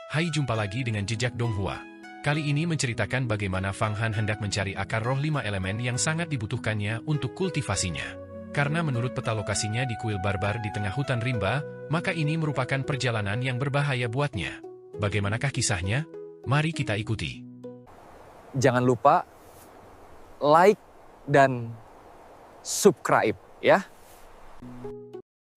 Hai, jumpa lagi dengan Jejak Donghua. Kali ini menceritakan bagaimana Fang Han hendak mencari akar roh 5 elemen yang sangat dibutuhkannya untuk kultivasinya. Karena menurut peta lokasinya di kuil barbar di tengah hutan rimba, maka ini merupakan perjalanan yang berbahaya buatnya. Bagaimanakah kisahnya? Mari kita ikuti. Jangan lupa like dan subscribe ya.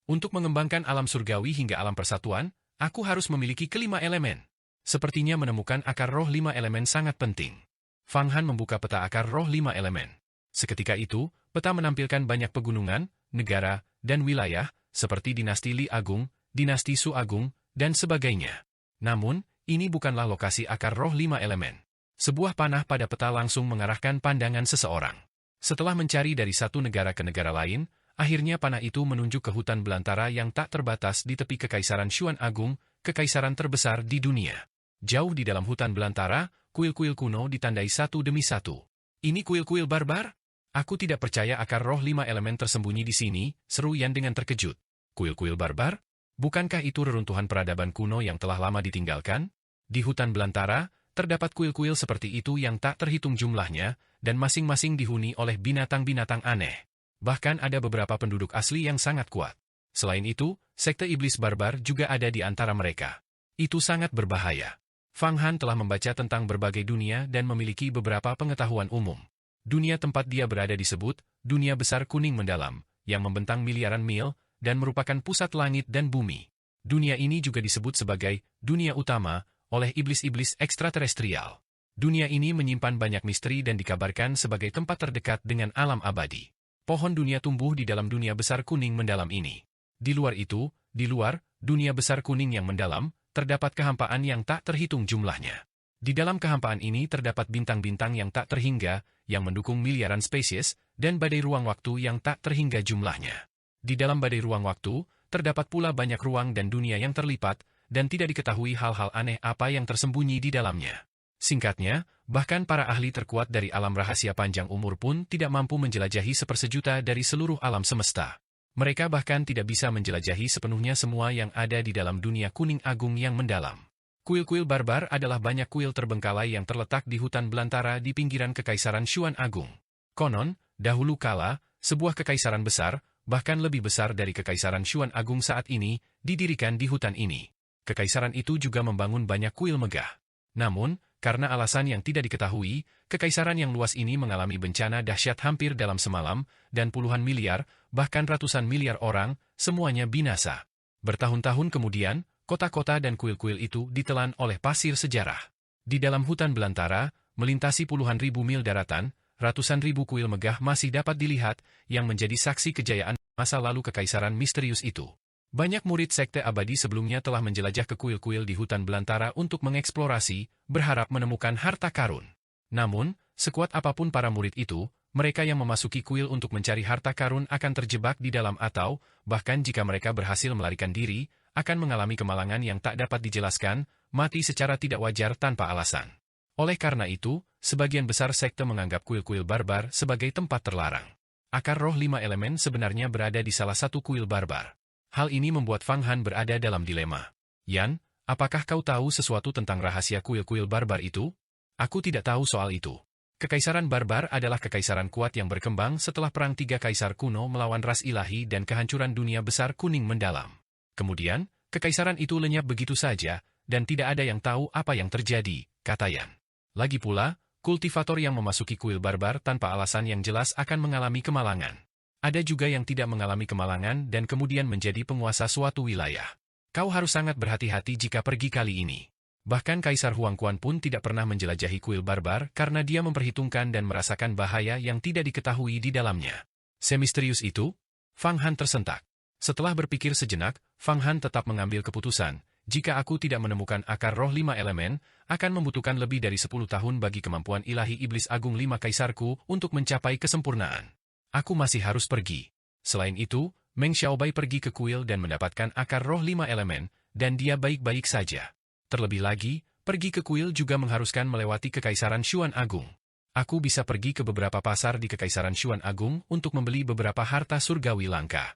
Untuk mengembangkan alam surgawi hingga alam persatuan, aku harus memiliki kelima elemen. Sepertinya menemukan akar roh 5 elemen sangat penting. Fang Han membuka peta akar roh 5 elemen. Seketika itu, peta menampilkan banyak pegunungan, negara, dan wilayah, seperti dinasti Li Agung, dinasti Su Agung, dan sebagainya. Namun, ini bukanlah lokasi akar roh 5 elemen. Sebuah panah pada peta langsung mengarahkan pandangan seseorang. Setelah mencari dari satu negara ke negara lain, akhirnya panah itu menunjuk ke hutan belantara yang tak terbatas di tepi Kekaisaran Xuan Agung, kekaisaran terbesar di dunia. Jauh di dalam hutan belantara, kuil-kuil kuno ditandai satu demi satu. Ini kuil-kuil barbar? Aku tidak percaya akar roh 5 elemen tersembunyi di sini, seru Yan dengan terkejut. Kuil-kuil barbar? Bukankah itu reruntuhan peradaban kuno yang telah lama ditinggalkan? Di hutan belantara, terdapat kuil-kuil seperti itu yang tak terhitung jumlahnya, dan masing-masing dihuni oleh binatang-binatang aneh. Bahkan ada beberapa penduduk asli yang sangat kuat. Selain itu, sekte iblis barbar juga ada di antara mereka. Itu sangat berbahaya. Fang Han telah membaca tentang berbagai dunia dan memiliki beberapa pengetahuan umum. Dunia tempat dia berada disebut dunia besar kuning mendalam, yang membentang miliaran mil, dan merupakan pusat langit dan bumi. Dunia ini juga disebut sebagai dunia utama oleh iblis-iblis ekstraterestrial. Dunia ini menyimpan banyak misteri dan dikabarkan sebagai tempat terdekat dengan alam abadi. Pohon dunia tumbuh di dalam dunia besar kuning mendalam ini. Di luar itu, di luar dunia besar kuning yang mendalam, terdapat kehampaan yang tak terhitung jumlahnya. Di dalam kehampaan ini terdapat bintang-bintang yang tak terhingga, yang mendukung miliaran spesies, dan badai ruang waktu yang tak terhingga jumlahnya. Di dalam badai ruang waktu, terdapat pula banyak ruang dan dunia yang terlipat, dan tidak diketahui hal-hal aneh apa yang tersembunyi di dalamnya. Singkatnya, bahkan para ahli terkuat dari alam rahasia panjang umur pun tidak mampu menjelajahi sepersejuta dari seluruh alam semesta. Mereka bahkan tidak bisa menjelajahi sepenuhnya semua yang ada di dalam dunia kuning agung yang mendalam. Kuil-kuil barbar adalah banyak kuil terbengkalai yang terletak di hutan belantara di pinggiran Kekaisaran Xuan Agung. Konon, dahulu kala, sebuah kekaisaran besar, bahkan lebih besar dari Kekaisaran Xuan Agung saat ini, didirikan di hutan ini. Kekaisaran itu juga membangun banyak kuil megah. Namun, karena alasan yang tidak diketahui, kekaisaran yang luas ini mengalami bencana dahsyat hampir dalam semalam, dan puluhan miliar, bahkan ratusan miliar orang, semuanya binasa. Bertahun-tahun kemudian, kota-kota dan kuil-kuil itu ditelan oleh pasir sejarah. Di dalam hutan belantara, melintasi puluhan ribu mil daratan, ratusan ribu kuil megah masih dapat dilihat, yang menjadi saksi kejayaan masa lalu kekaisaran misterius itu. Banyak murid sekte abadi sebelumnya telah menjelajah ke kuil-kuil di hutan belantara untuk mengeksplorasi, berharap menemukan harta karun. Namun, sekuat apapun para murid itu, mereka yang memasuki kuil untuk mencari harta karun akan terjebak di dalam atau, bahkan jika mereka berhasil melarikan diri, akan mengalami kemalangan yang tak dapat dijelaskan, mati secara tidak wajar tanpa alasan. Oleh karena itu, sebagian besar sekte menganggap kuil-kuil barbar sebagai tempat terlarang. Akar roh 5 elemen sebenarnya berada di salah satu kuil barbar. Hal ini membuat Fang Han berada dalam dilema. Yan, apakah kau tahu sesuatu tentang rahasia kuil-kuil barbar itu? Aku tidak tahu soal itu. Kekaisaran barbar adalah kekaisaran kuat yang berkembang setelah perang 3 kaisar kuno melawan ras ilahi dan kehancuran dunia besar kuning mendalam. Kemudian, kekaisaran itu lenyap begitu saja, dan tidak ada yang tahu apa yang terjadi, kata Yan. Lagi pula, kultivator yang memasuki kuil barbar tanpa alasan yang jelas akan mengalami kemalangan. Ada juga yang tidak mengalami kemalangan dan kemudian menjadi penguasa suatu wilayah. Kau harus sangat berhati-hati jika pergi kali ini. Bahkan Kaisar Huangquan pun tidak pernah menjelajahi kuil barbar karena dia memperhitungkan dan merasakan bahaya yang tidak diketahui di dalamnya. Semisterius itu? Fang Han tersentak. Setelah berpikir sejenak, Fang Han tetap mengambil keputusan. Jika aku tidak menemukan akar roh 5 elemen, akan membutuhkan lebih dari 10 tahun bagi kemampuan ilahi iblis agung 5 kaisarku untuk mencapai kesempurnaan. Aku masih harus pergi. Selain itu, Meng Xiaobai pergi ke kuil dan mendapatkan akar roh 5 elemen, dan dia baik-baik saja. Terlebih lagi, pergi ke kuil juga mengharuskan melewati Kekaisaran Xuan Agung. Aku bisa pergi ke beberapa pasar di Kekaisaran Xuan Agung untuk membeli beberapa harta surgawi langka.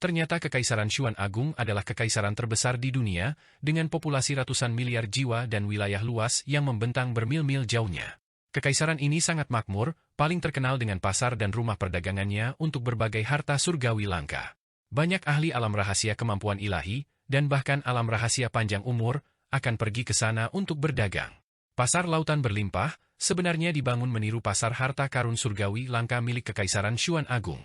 Ternyata Kekaisaran Xuan Agung adalah kekaisaran terbesar di dunia, dengan populasi ratusan miliar jiwa dan wilayah luas yang membentang bermil-mil jauhnya. Kekaisaran ini sangat makmur, paling terkenal dengan pasar dan rumah perdagangannya untuk berbagai harta surgawi langka. Banyak ahli alam rahasia kemampuan ilahi, dan bahkan alam rahasia panjang umur, akan pergi ke sana untuk berdagang. Pasar lautan berlimpah, sebenarnya dibangun meniru pasar harta karun surgawi langka milik Kekaisaran Xuan Agung.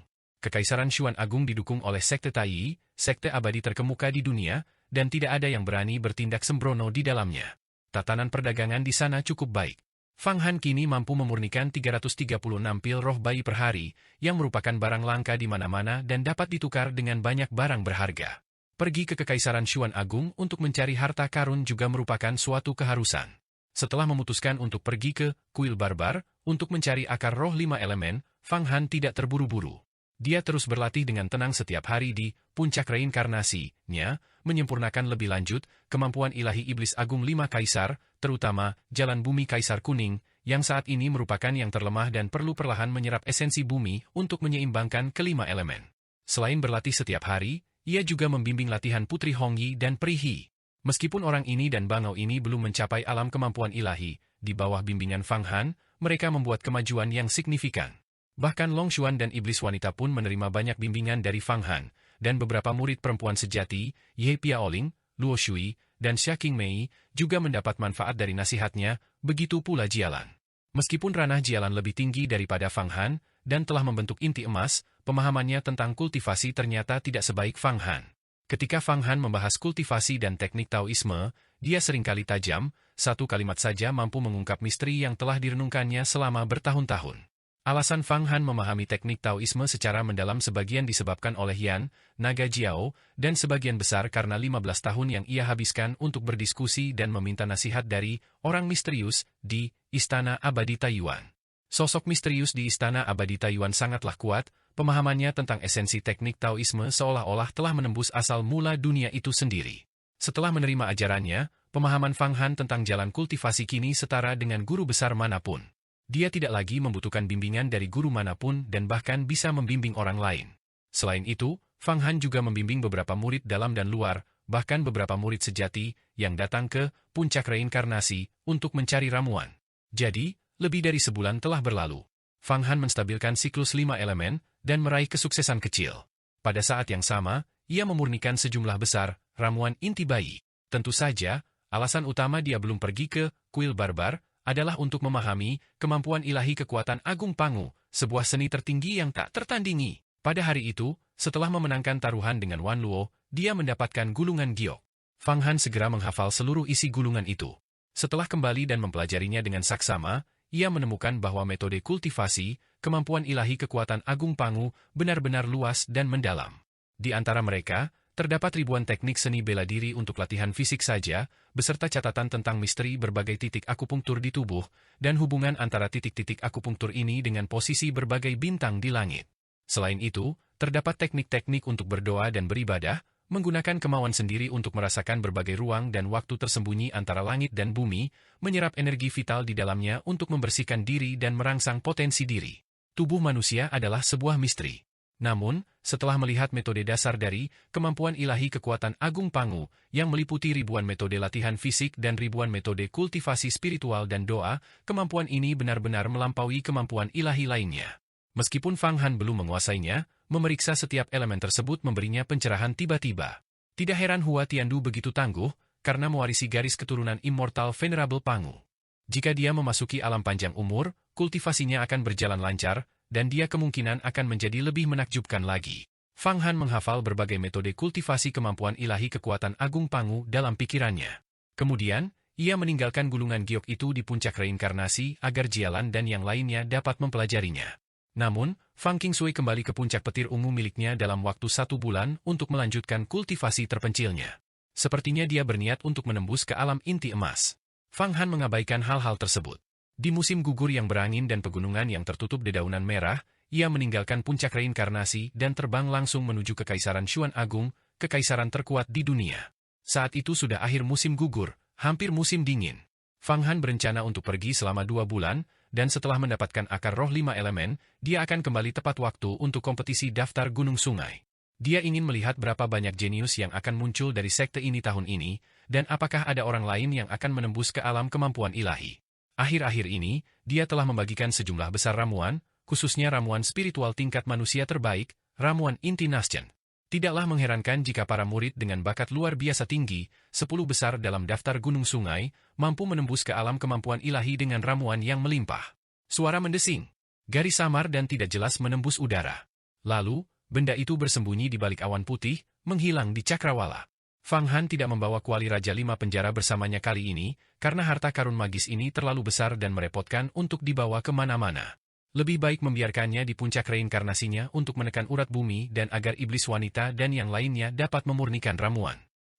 Kekaisaran Xuan Agung didukung oleh sekte Taiyi, sekte abadi terkemuka di dunia, dan tidak ada yang berani bertindak sembrono di dalamnya. Tatanan perdagangan di sana cukup baik. Fang Han kini mampu memurnikan 336 pil roh bayi per hari, yang merupakan barang langka di mana-mana dan dapat ditukar dengan banyak barang berharga. Pergi ke Kekaisaran Xuan Agung untuk mencari harta karun juga merupakan suatu keharusan. Setelah memutuskan untuk pergi ke kuil barbar, untuk mencari akar roh 5 elemen, Fang Han tidak terburu-buru. Dia terus berlatih dengan tenang setiap hari di puncak reinkarnasinya, menyempurnakan lebih lanjut kemampuan ilahi iblis agung 5 kaisar, terutama jalan bumi kaisar kuning, yang saat ini merupakan yang terlemah dan perlu perlahan menyerap esensi bumi untuk menyeimbangkan kelima elemen. Selain berlatih setiap hari, ia juga membimbing latihan Putri Hongyi dan Prihi. Meskipun orang ini dan bangau ini belum mencapai alam kemampuan ilahi, di bawah bimbingan Fang Han, mereka membuat kemajuan yang signifikan. Bahkan Long Xuan dan iblis wanita pun menerima banyak bimbingan dari Fang Han, dan beberapa murid perempuan sejati, Ye Piaoling, Luo Shui, dan Xia Qingmei, juga mendapat manfaat dari nasihatnya, begitu pula Jialan. Meskipun ranah Jialan lebih tinggi daripada Fang Han, dan telah membentuk inti emas, pemahamannya tentang kultivasi ternyata tidak sebaik Fang Han. Ketika Fang Han membahas kultivasi dan teknik Taoisme, dia seringkali tajam, satu kalimat saja mampu mengungkap misteri yang telah direnungkannya selama bertahun-tahun. Alasan Fang Han memahami teknik Taoisme secara mendalam sebagian disebabkan oleh Yan, Naga Jiao, dan sebagian besar karena 15 tahun yang ia habiskan untuk berdiskusi dan meminta nasihat dari orang misterius di Istana Abadi Taiyuan. Sosok misterius di Istana Abadi Taiyuan sangatlah kuat, pemahamannya tentang esensi teknik Taoisme seolah-olah telah menembus asal mula dunia itu sendiri. Setelah menerima ajarannya, pemahaman Fang Han tentang jalan kultivasi kini setara dengan guru besar manapun. Dia tidak lagi membutuhkan bimbingan dari guru manapun dan bahkan bisa membimbing orang lain. Selain itu, Fang Han juga membimbing beberapa murid dalam dan luar, bahkan beberapa murid sejati, yang datang ke puncak reinkarnasi untuk mencari ramuan. Jadi, lebih dari sebulan telah berlalu. Fang Han menstabilkan siklus 5 elemen dan meraih kesuksesan kecil. Pada saat yang sama, ia memurnikan sejumlah besar ramuan inti bayi. Tentu saja, alasan utama dia belum pergi ke kuil barbar adalah untuk memahami kemampuan ilahi kekuatan Agung Pangu, sebuah seni tertinggi yang tak tertandingi. Pada hari itu, setelah memenangkan taruhan dengan Wan Luo, dia mendapatkan gulungan giok. Fang Han segera menghafal seluruh isi gulungan itu. Setelah kembali dan mempelajarinya dengan saksama, ia menemukan bahwa metode kultivasi, kemampuan ilahi kekuatan Agung Pangu, benar-benar luas dan mendalam. Di antara mereka, terdapat ribuan teknik seni bela diri untuk latihan fisik saja, beserta catatan tentang misteri berbagai titik akupunktur di tubuh, dan hubungan antara titik-titik akupunktur ini dengan posisi berbagai bintang di langit. Selain itu, terdapat teknik-teknik untuk berdoa dan beribadah, menggunakan kemauan sendiri untuk merasakan berbagai ruang dan waktu tersembunyi antara langit dan bumi, menyerap energi vital di dalamnya untuk membersihkan diri dan merangsang potensi diri. Tubuh manusia adalah sebuah misteri. Namun, setelah melihat metode dasar dari kemampuan ilahi kekuatan Agung Pangu, yang meliputi ribuan metode latihan fisik dan ribuan metode kultivasi spiritual dan doa, kemampuan ini benar-benar melampaui kemampuan ilahi lainnya. Meskipun Fang Han belum menguasainya, memeriksa setiap elemen tersebut memberinya pencerahan tiba-tiba. Tidak heran Hua Tiandu begitu tangguh, karena mewarisi garis keturunan immortal Venerable Pangu. Jika dia memasuki alam panjang umur, kultivasinya akan berjalan lancar, dan dia kemungkinan akan menjadi lebih menakjubkan lagi. Fang Han menghafal berbagai metode kultivasi kemampuan ilahi kekuatan Agung Pangu dalam pikirannya. Kemudian, ia meninggalkan gulungan giok itu di puncak reinkarnasi agar Jialan dan yang lainnya dapat mempelajarinya. Namun, Fang Qingsui kembali ke puncak petir ungu miliknya dalam waktu 1 bulan untuk melanjutkan kultivasi terpencilnya. Sepertinya dia berniat untuk menembus ke alam inti emas. Fang Han mengabaikan hal-hal tersebut. Di musim gugur yang berangin dan pegunungan yang tertutup dedaunan merah, ia meninggalkan puncak reinkarnasi dan terbang langsung menuju Kekaisaran Xuan Agung, kekaisaran terkuat di dunia. Saat itu sudah akhir musim gugur, hampir musim dingin. Fang Han berencana untuk pergi selama 2 bulan, dan setelah mendapatkan akar roh 5 elemen, dia akan kembali tepat waktu untuk kompetisi daftar gunung sungai. Dia ingin melihat berapa banyak jenius yang akan muncul dari sekte ini tahun ini, dan apakah ada orang lain yang akan menembus ke alam kemampuan ilahi. Akhir-akhir ini, dia telah membagikan sejumlah besar ramuan, khususnya ramuan spiritual tingkat manusia terbaik, ramuan inti Nasjen. Tidaklah mengherankan jika para murid dengan bakat luar biasa tinggi, 10 besar dalam daftar gunung sungai, mampu menembus ke alam kemampuan ilahi dengan ramuan yang melimpah. Suara mendesing, garis samar dan tidak jelas menembus udara. Lalu, benda itu bersembunyi di balik awan putih, menghilang di cakrawala. Fang Han tidak membawa kuali Raja 5 penjara bersamanya kali ini, karena harta karun magis ini terlalu besar dan merepotkan untuk dibawa kemana-mana. Lebih baik membiarkannya di puncak reinkarnasinya untuk menekan urat bumi dan agar iblis wanita dan yang lainnya dapat memurnikan ramuan.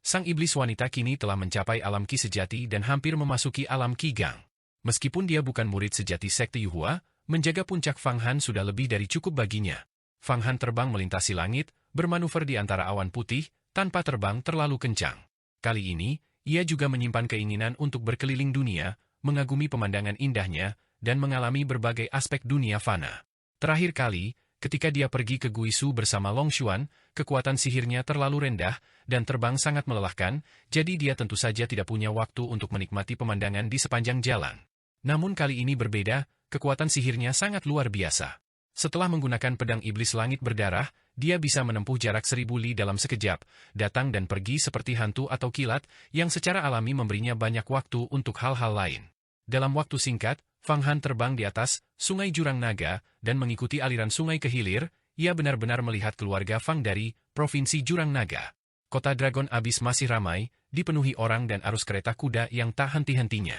Sang iblis wanita kini telah mencapai alam Qi sejati dan hampir memasuki alam Qi Gang. Meskipun dia bukan murid sejati sekte Yuhua, menjaga puncak Fang Han sudah lebih dari cukup baginya. Fang Han terbang melintasi langit, bermanuver di antara awan putih, tanpa terbang terlalu kencang. Kali ini, ia juga menyimpan keinginan untuk berkeliling dunia, mengagumi pemandangan indahnya, dan mengalami berbagai aspek dunia fana. Terakhir kali, ketika dia pergi ke Guisu bersama Long Xuan, kekuatan sihirnya terlalu rendah, dan terbang sangat melelahkan, jadi dia tentu saja tidak punya waktu untuk menikmati pemandangan di sepanjang jalan. Namun kali ini berbeda, kekuatan sihirnya sangat luar biasa. Setelah menggunakan pedang iblis langit berdarah, dia bisa menempuh jarak 1000 li dalam sekejap, datang dan pergi seperti hantu atau kilat, yang secara alami memberinya banyak waktu untuk hal-hal lain. Dalam waktu singkat, Fang Han terbang di atas sungai Jurang Naga, dan mengikuti aliran sungai ke hilir, ia benar-benar melihat keluarga Fang dari Provinsi Jurang Naga. Kota Dragon Abyss masih ramai, dipenuhi orang dan arus kereta kuda yang tak henti-hentinya.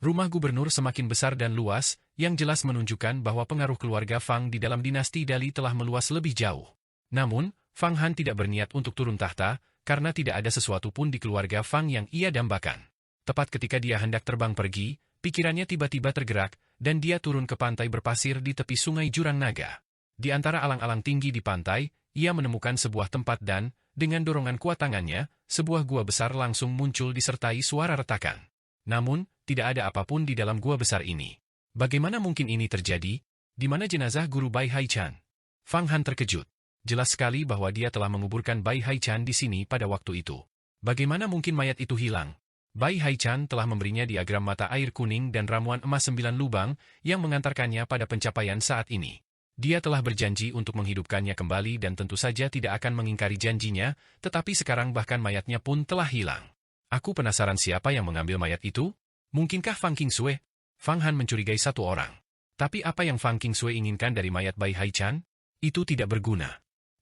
Rumah gubernur semakin besar dan luas, yang jelas menunjukkan bahwa pengaruh keluarga Fang di dalam dinasti Dali telah meluas lebih jauh. Namun, Fang Han tidak berniat untuk turun tahta, karena tidak ada sesuatu pun di keluarga Fang yang ia dambakan. Tepat ketika dia hendak terbang pergi, pikirannya tiba-tiba tergerak, dan dia turun ke pantai berpasir di tepi sungai Jurang Naga. Di antara alang-alang tinggi di pantai, ia menemukan sebuah tempat dan, dengan dorongan kuat tangannya, sebuah gua besar langsung muncul disertai suara retakan. Namun, tidak ada apapun di dalam gua besar ini. Bagaimana mungkin ini terjadi? Di mana jenazah guru Bai Haichan? Fang Han terkejut. Jelas sekali bahwa dia telah menguburkan Bai Haichan di sini pada waktu itu. Bagaimana mungkin mayat itu hilang? Bai Haichan telah memberinya diagram mata air kuning dan ramuan emas 9 lubang yang mengantarkannya pada pencapaian saat ini. Dia telah berjanji untuk menghidupkannya kembali dan tentu saja tidak akan mengingkari janjinya, tetapi sekarang bahkan mayatnya pun telah hilang. Aku penasaran siapa yang mengambil mayat itu? Mungkinkah Fang Qingsui? Fang Han mencurigai satu orang. Tapi apa yang Fang Qingsui inginkan dari mayat Bai Haichan? Itu tidak berguna.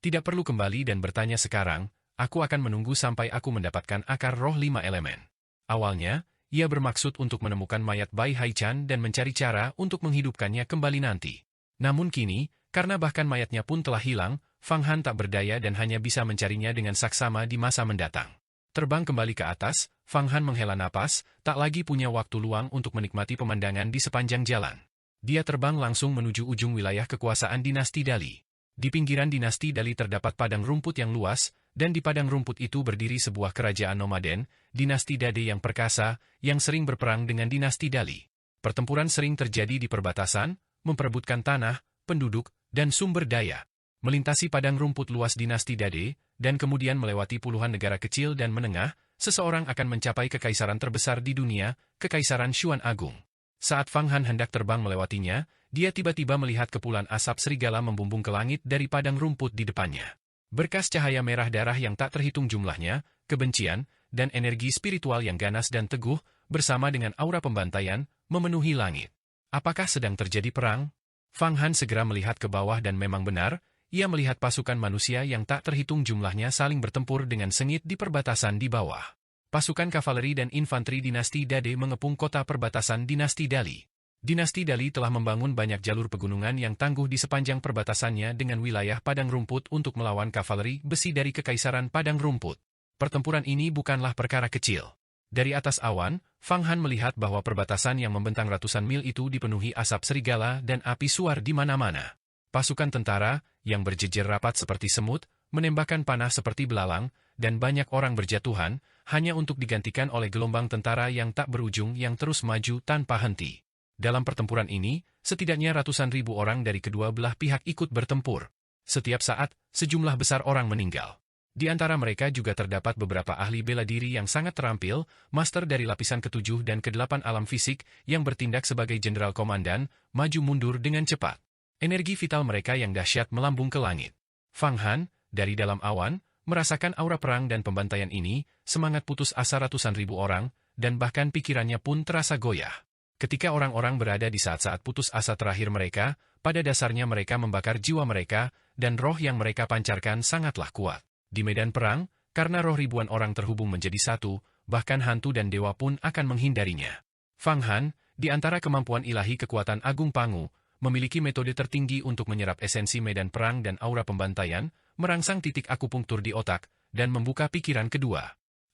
Tidak perlu kembali dan bertanya sekarang, aku akan menunggu sampai aku mendapatkan akar roh 5 elemen. Awalnya, ia bermaksud untuk menemukan mayat Bai Haichan dan mencari cara untuk menghidupkannya kembali nanti. Namun kini, karena bahkan mayatnya pun telah hilang, Fang Han tak berdaya dan hanya bisa mencarinya dengan saksama di masa mendatang. Terbang kembali ke atas, Fang Han menghela napas, tak lagi punya waktu luang untuk menikmati pemandangan di sepanjang jalan. Dia terbang langsung menuju ujung wilayah kekuasaan dinasti Dali. Di pinggiran dinasti Dali terdapat padang rumput yang luas, dan di padang rumput itu berdiri sebuah kerajaan nomaden, dinasti Dade yang perkasa, yang sering berperang dengan dinasti Dali. Pertempuran sering terjadi di perbatasan, memperebutkan tanah, penduduk, dan sumber daya. Melintasi padang rumput luas dinasti Dade, dan kemudian melewati puluhan negara kecil dan menengah, seseorang akan mencapai kekaisaran terbesar di dunia, Kekaisaran Xuan Agung. Saat Fang Han hendak terbang melewatinya, dia tiba-tiba melihat kepulan asap serigala membumbung ke langit dari padang rumput di depannya. Berkas cahaya merah darah yang tak terhitung jumlahnya, kebencian, dan energi spiritual yang ganas dan teguh, bersama dengan aura pembantaian, memenuhi langit. Apakah sedang terjadi perang? Fang Han segera melihat ke bawah dan memang benar, ia melihat pasukan manusia yang tak terhitung jumlahnya saling bertempur dengan sengit di perbatasan di bawah. Pasukan kavaleri dan infanteri dinasti Dade mengepung kota perbatasan dinasti Dali. Dinasti Dali telah membangun banyak jalur pegunungan yang tangguh di sepanjang perbatasannya dengan wilayah padang rumput untuk melawan kavaleri besi dari Kekaisaran Padang Rumput. Pertempuran ini bukanlah perkara kecil. Dari atas awan, Fang Han melihat bahwa perbatasan yang membentang ratusan mil itu dipenuhi asap serigala dan api suar di mana-mana. Pasukan tentara, yang berjejer rapat seperti semut, menembakkan panah seperti belalang, dan banyak orang berjatuhan, hanya untuk digantikan oleh gelombang tentara yang tak berujung yang terus maju tanpa henti. Dalam pertempuran ini, setidaknya ratusan ribu orang dari kedua belah pihak ikut bertempur. Setiap saat, sejumlah besar orang meninggal. Di antara mereka juga terdapat beberapa ahli bela diri yang sangat terampil, master dari lapisan ke-7 dan ke-8 alam fisik, yang bertindak sebagai jenderal komandan, maju mundur dengan cepat. Energi vital mereka yang dahsyat melambung ke langit. Fang Han, dari dalam awan, merasakan aura perang dan pembantaian ini, semangat putus asa ratusan ribu orang, dan bahkan pikirannya pun terasa goyah. Ketika orang-orang berada di saat-saat putus asa terakhir mereka, pada dasarnya mereka membakar jiwa mereka, dan roh yang mereka pancarkan sangatlah kuat. Di medan perang, karena roh ribuan orang terhubung menjadi satu, bahkan hantu dan dewa pun akan menghindarinya. Fang Han, di antara kemampuan ilahi kekuatan Agung Pangu, memiliki metode tertinggi untuk menyerap esensi medan perang dan aura pembantaian, merangsang titik akupunktur di otak, dan membuka pikiran kedua.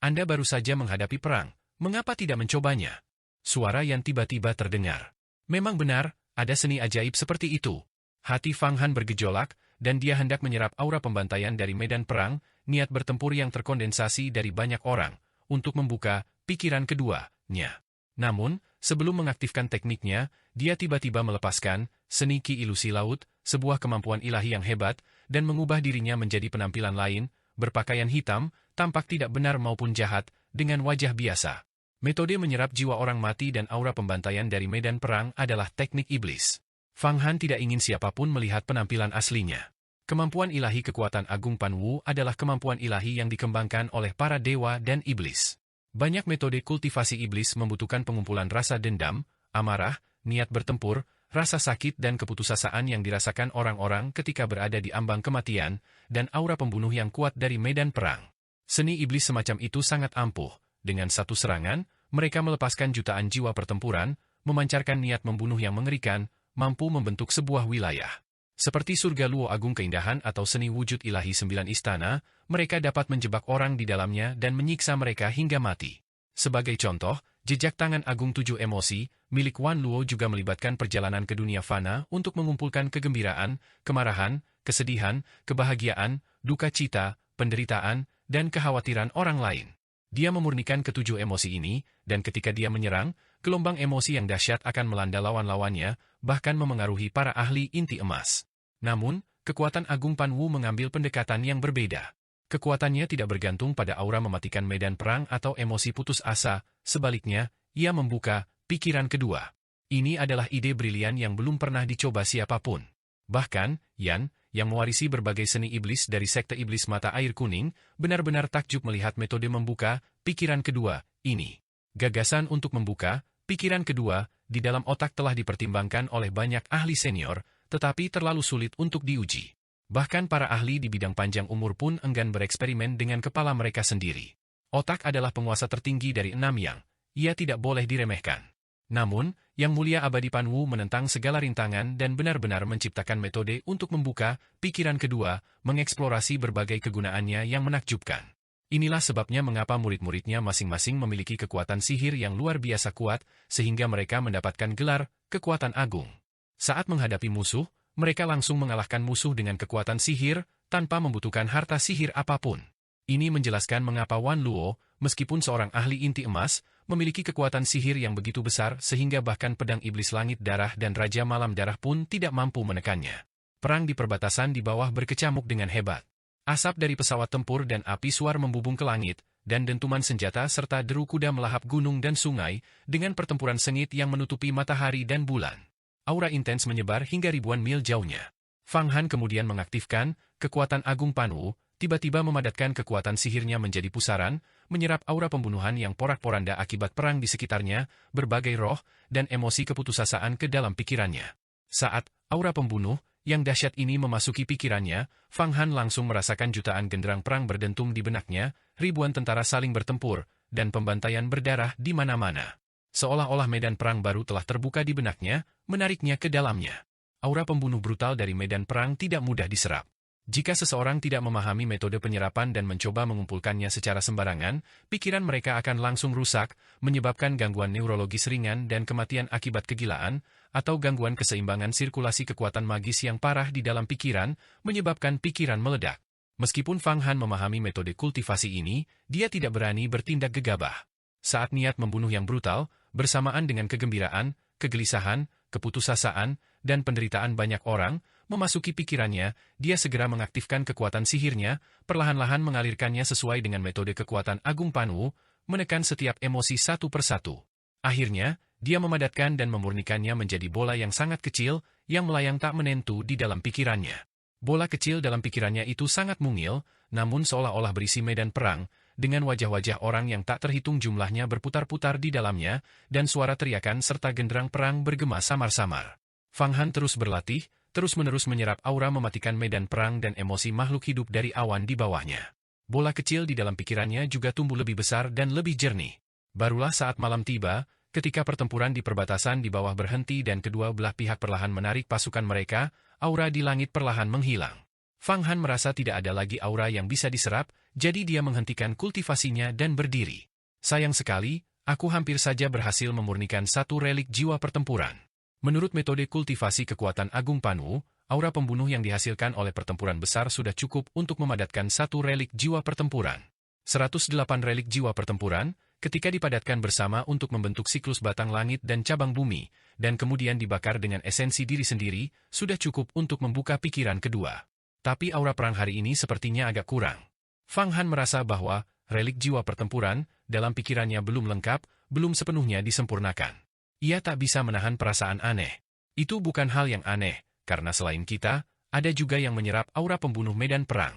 Anda baru saja menghadapi perang, mengapa tidak mencobanya? Suara yang tiba-tiba terdengar. Memang benar, ada seni ajaib seperti itu. Hati Fang Han bergejolak, dan dia hendak menyerap aura pembantaian dari medan perang, niat bertempur yang terkondensasi dari banyak orang, untuk membuka pikiran keduanya. Namun, sebelum mengaktifkan tekniknya, dia tiba-tiba melepaskan seni ki ilusi laut, sebuah kemampuan ilahi yang hebat, dan mengubah dirinya menjadi penampilan lain, berpakaian hitam, tampak tidak benar maupun jahat, dengan wajah biasa. Metode menyerap jiwa orang mati dan aura pembantaian dari medan perang adalah teknik iblis. Fang Han tidak ingin siapapun melihat penampilan aslinya. Kemampuan ilahi kekuatan Agung Panwu adalah kemampuan ilahi yang dikembangkan oleh para dewa dan iblis. Banyak metode kultivasi iblis membutuhkan pengumpulan rasa dendam, amarah, niat bertempur, rasa sakit dan keputusasaan yang dirasakan orang-orang ketika berada di ambang kematian, dan aura pembunuh yang kuat dari medan perang. Seni iblis semacam itu sangat ampuh. Dengan satu serangan, mereka melepaskan jutaan jiwa pertempuran, memancarkan niat membunuh yang mengerikan, mampu membentuk sebuah wilayah. Seperti surga Luo Agung keindahan atau seni wujud ilahi 9 istana, mereka dapat menjebak orang di dalamnya dan menyiksa mereka hingga mati. Sebagai contoh, jejak tangan Agung 7 emosi, milik Wan Luo juga melibatkan perjalanan ke dunia fana untuk mengumpulkan kegembiraan, kemarahan, kesedihan, kebahagiaan, duka cita, penderitaan, dan kekhawatiran orang lain. Dia memurnikan ketujuh emosi ini, dan ketika dia menyerang, gelombang emosi yang dahsyat akan melanda lawan-lawannya, bahkan memengaruhi para ahli inti emas. Namun, kekuatan Agung Panwu mengambil pendekatan yang berbeda. Kekuatannya tidak bergantung pada aura mematikan medan perang atau emosi putus asa, sebaliknya, ia membuka pikiran kedua. Ini adalah ide brilian yang belum pernah dicoba siapapun. Bahkan, Yan, yang mewarisi berbagai seni iblis dari sekte iblis mata air kuning, benar-benar takjub melihat metode membuka pikiran kedua ini. Gagasan untuk membuka pikiran kedua di dalam otak telah dipertimbangkan oleh banyak ahli senior, tetapi terlalu sulit untuk diuji. Bahkan para ahli di bidang panjang umur pun enggan bereksperimen dengan kepala mereka sendiri. Otak adalah penguasa tertinggi dari 6 yang, ia tidak boleh diremehkan. Namun, Yang Mulia Abadi Panwu menentang segala rintangan dan benar-benar menciptakan metode untuk membuka pikiran kedua, mengeksplorasi berbagai kegunaannya yang menakjubkan. Inilah sebabnya mengapa murid-muridnya masing-masing memiliki kekuatan sihir yang luar biasa kuat, sehingga mereka mendapatkan gelar kekuatan agung. Saat menghadapi musuh, mereka langsung mengalahkan musuh dengan kekuatan sihir, tanpa membutuhkan harta sihir apapun. Ini menjelaskan mengapa Wan Luo, meskipun seorang ahli inti emas, memiliki kekuatan sihir yang begitu besar sehingga bahkan pedang iblis langit darah dan raja malam darah pun tidak mampu menekannya. Perang di perbatasan di bawah berkecamuk dengan hebat. Asap dari pesawat tempur dan api suar membubung ke langit, dan dentuman senjata serta deru kuda melahap gunung dan sungai, dengan pertempuran sengit yang menutupi matahari dan bulan. Aura intens menyebar hingga ribuan mil jauhnya. Fang Han kemudian mengaktifkan kekuatan Agung Panwu, tiba-tiba memadatkan kekuatan sihirnya menjadi pusaran, menyerap aura pembunuhan yang porak-poranda akibat perang di sekitarnya, berbagai roh, dan emosi keputusasaan ke dalam pikirannya. Saat aura pembunuh yang dahsyat ini memasuki pikirannya, Fang Han langsung merasakan jutaan genderang perang berdentum di benaknya, ribuan tentara saling bertempur, dan pembantaian berdarah di mana-mana. Seolah-olah medan perang baru telah terbuka di benaknya, menariknya ke dalamnya. Aura pembunuh brutal dari medan perang tidak mudah diserap. Jika seseorang tidak memahami metode penyerapan dan mencoba mengumpulkannya secara sembarangan, pikiran mereka akan langsung rusak, menyebabkan gangguan neurologis ringan dan kematian akibat kegilaan, atau gangguan keseimbangan sirkulasi kekuatan magis yang parah di dalam pikiran, menyebabkan pikiran meledak. Meskipun Fang Han memahami metode kultivasi ini, dia tidak berani bertindak gegabah. Saat niat membunuh yang brutal, bersamaan dengan kegembiraan, kegelisahan, keputusasaan, dan penderitaan banyak orang, memasuki pikirannya, dia segera mengaktifkan kekuatan sihirnya, perlahan-lahan mengalirkannya sesuai dengan metode kekuatan Agung Panwu, menekan setiap emosi satu persatu. Akhirnya, dia memadatkan dan memurnikannya menjadi bola yang sangat kecil, yang melayang tak menentu di dalam pikirannya. Bola kecil dalam pikirannya itu sangat mungil, namun seolah-olah berisi medan perang, dengan wajah-wajah orang yang tak terhitung jumlahnya berputar-putar di dalamnya, dan suara teriakan serta genderang perang bergema samar-samar. Fang Han terus berlatih, terus-menerus menyerap aura mematikan medan perang dan emosi makhluk hidup dari awan di bawahnya. Bola kecil di dalam pikirannya juga tumbuh lebih besar dan lebih jernih. Barulah saat malam tiba, ketika pertempuran di perbatasan di bawah berhenti dan kedua belah pihak perlahan menarik pasukan mereka, aura di langit perlahan menghilang. Fang Han merasa tidak ada lagi aura yang bisa diserap, jadi dia menghentikan kultivasinya dan berdiri. Sayang sekali, aku hampir saja berhasil memurnikan satu relik jiwa pertempuran. Menurut metode kultivasi kekuatan Agung Panwu, aura pembunuh yang dihasilkan oleh pertempuran besar sudah cukup untuk memadatkan satu relik jiwa pertempuran. 108 relik jiwa pertempuran, ketika dipadatkan bersama untuk membentuk siklus batang langit dan cabang bumi, dan kemudian dibakar dengan esensi diri sendiri, sudah cukup untuk membuka pikiran kedua. Tapi aura perang hari ini sepertinya agak kurang. Fang Han merasa bahwa relik jiwa pertempuran dalam pikirannya belum lengkap, belum sepenuhnya disempurnakan. Ia tak bisa menahan perasaan aneh. Itu bukan hal yang aneh, karena selain kita, ada juga yang menyerap aura pembunuh medan perang.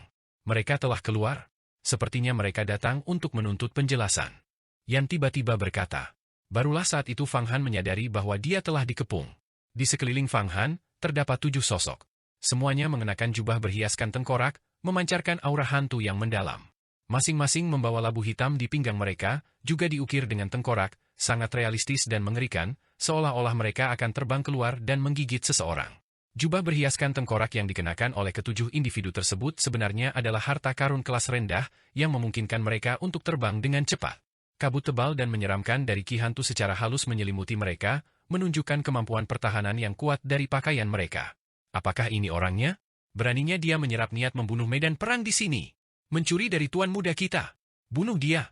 Mereka telah keluar. Sepertinya mereka datang untuk menuntut penjelasan. Yan tiba-tiba berkata. Barulah saat itu Fang Han menyadari bahwa dia telah dikepung. Di sekeliling Fang Han, terdapat 7 sosok. Semuanya mengenakan jubah berhiaskan tengkorak, memancarkan aura hantu yang mendalam. Masing-masing membawa labu hitam di pinggang mereka, juga diukir dengan tengkorak, sangat realistis dan mengerikan, seolah-olah mereka akan terbang keluar dan menggigit seseorang. Jubah berhiaskan tengkorak yang dikenakan oleh ketujuh individu tersebut sebenarnya adalah harta karun kelas rendah yang memungkinkan mereka untuk terbang dengan cepat. Kabut tebal dan menyeramkan dari ki hantu secara halus menyelimuti mereka, menunjukkan kemampuan pertahanan yang kuat dari pakaian mereka. Apakah ini orangnya? Beraninya dia menyerap niat membunuh medan perang di sini. Mencuri dari tuan muda kita. Bunuh dia.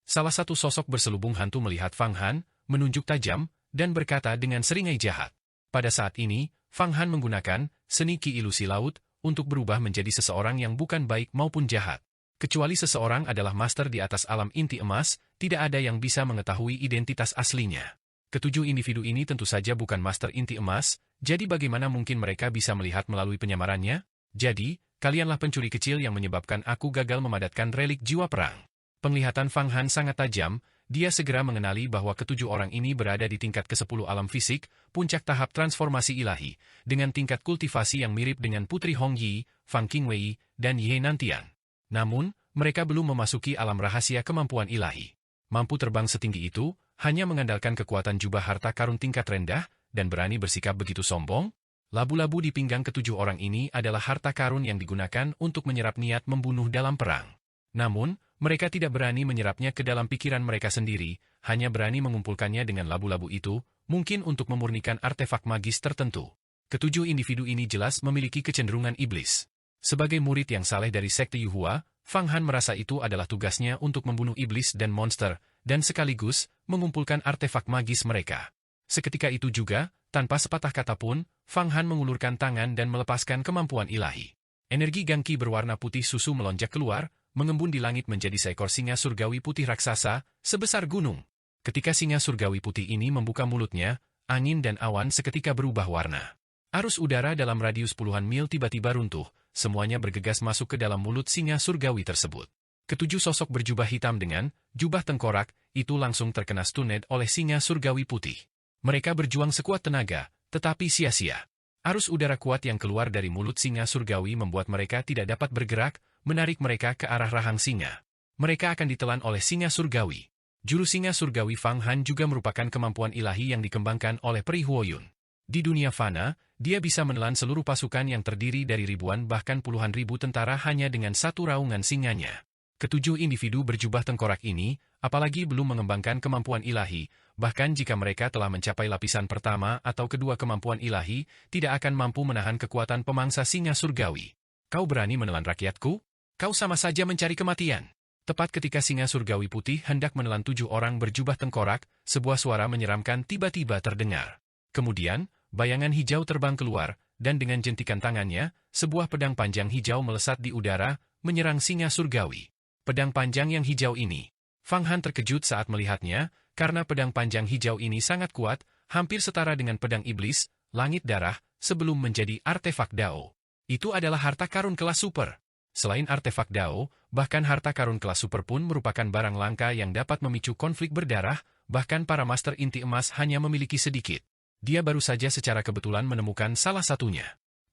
Salah satu sosok berselubung hantu melihat Fang Han, menunjuk tajam, dan berkata dengan seringai jahat. Pada saat ini, Fang Han menggunakan seni ki ilusi laut untuk berubah menjadi seseorang yang bukan baik maupun jahat. Kecuali seseorang adalah master di atas alam inti emas, tidak ada yang bisa mengetahui identitas aslinya. Ketujuh individu ini tentu saja bukan master inti emas, jadi bagaimana mungkin mereka bisa melihat melalui penyamarannya? Jadi, kalianlah pencuri kecil yang menyebabkan aku gagal memadatkan relik jiwa perang. Penglihatan Fang Han sangat tajam, dia segera mengenali bahwa ketujuh orang ini berada di tingkat ke-10 alam fisik, puncak tahap transformasi ilahi, dengan tingkat kultivasi yang mirip dengan Putri Hong Yi, Fang Qingwei, dan Ye Nantian. Namun, mereka belum memasuki alam rahasia kemampuan ilahi. Mampu terbang setinggi itu, hanya mengandalkan kekuatan jubah harta karun tingkat rendah, dan berani bersikap begitu sombong? Labu-labu di pinggang ketujuh orang ini adalah harta karun yang digunakan untuk menyerap niat membunuh dalam perang. Namun, mereka tidak berani menyerapnya ke dalam pikiran mereka sendiri, hanya berani mengumpulkannya dengan labu-labu itu, mungkin untuk memurnikan artefak magis tertentu. Ketujuh individu ini jelas memiliki kecenderungan iblis. Sebagai murid yang saleh dari sekte Yuhua, Fang Han merasa itu adalah tugasnya untuk membunuh iblis dan monster, dan sekaligus mengumpulkan artefak magis mereka. Seketika itu juga, tanpa sepatah kata pun, Fang Han mengulurkan tangan dan melepaskan kemampuan ilahi. Energi gangki berwarna putih susu melonjak keluar, mengembun di langit menjadi seekor singa surgawi putih raksasa, sebesar gunung. Ketika singa surgawi putih ini membuka mulutnya, angin dan awan seketika berubah warna. Arus udara dalam radius puluhan mil tiba-tiba runtuh, semuanya bergegas masuk ke dalam mulut singa surgawi tersebut. Ketujuh sosok berjubah hitam dengan jubah tengkorak, itu langsung terkena stunned oleh singa surgawi putih. Mereka berjuang sekuat tenaga, tetapi sia-sia. Arus udara kuat yang keluar dari mulut singa surgawi membuat mereka tidak dapat bergerak, menarik mereka ke arah rahang singa. Mereka akan ditelan oleh singa surgawi. Jurus singa surgawi Fang Han juga merupakan kemampuan ilahi yang dikembangkan oleh Peri Huoyun. Di dunia fana, dia bisa menelan seluruh pasukan yang terdiri dari ribuan bahkan puluhan ribu tentara hanya dengan satu raungan singanya. Ketujuh individu berjubah tengkorak ini, apalagi belum mengembangkan kemampuan ilahi, bahkan jika mereka telah mencapai lapisan pertama atau kedua kemampuan ilahi, tidak akan mampu menahan kekuatan pemangsa singa surgawi. Kau berani menelan rakyatku? Kau sama saja mencari kematian. Tepat ketika singa surgawi putih hendak menelan 7 orang berjubah tengkorak, sebuah suara menyeramkan tiba-tiba terdengar. Kemudian, bayangan hijau terbang keluar, dan dengan jentikan tangannya, sebuah pedang panjang hijau melesat di udara, menyerang singa surgawi. Pedang panjang yang hijau ini. Fang Han terkejut saat melihatnya, karena pedang panjang hijau ini sangat kuat, hampir setara dengan pedang iblis, langit darah, sebelum menjadi artefak Dao. Itu adalah harta karun kelas super. Selain artefak Dao, bahkan harta karun kelas super pun merupakan barang langka yang dapat memicu konflik berdarah, bahkan para master inti emas hanya memiliki sedikit. Dia baru saja secara kebetulan menemukan salah satunya.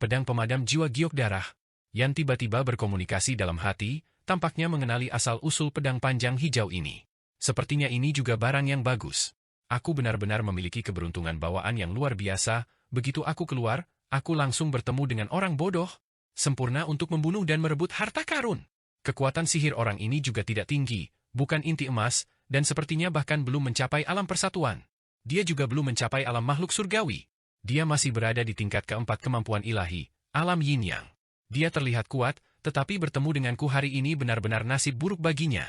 Pedang pemadam jiwa giok darah. Yan tiba-tiba berkomunikasi dalam hati, tampaknya mengenali asal-usul pedang panjang hijau ini. Sepertinya ini juga barang yang bagus. Aku benar-benar memiliki keberuntungan bawaan yang luar biasa, begitu aku keluar, aku langsung bertemu dengan orang bodoh. Sempurna untuk membunuh dan merebut harta karun. Kekuatan sihir orang ini juga tidak tinggi, bukan inti emas, dan sepertinya bahkan belum mencapai alam persatuan. Dia juga belum mencapai alam makhluk surgawi. Dia masih berada di tingkat keempat kemampuan ilahi, alam yin yang. Dia terlihat kuat, tetapi bertemu denganku hari ini benar-benar nasib buruk baginya.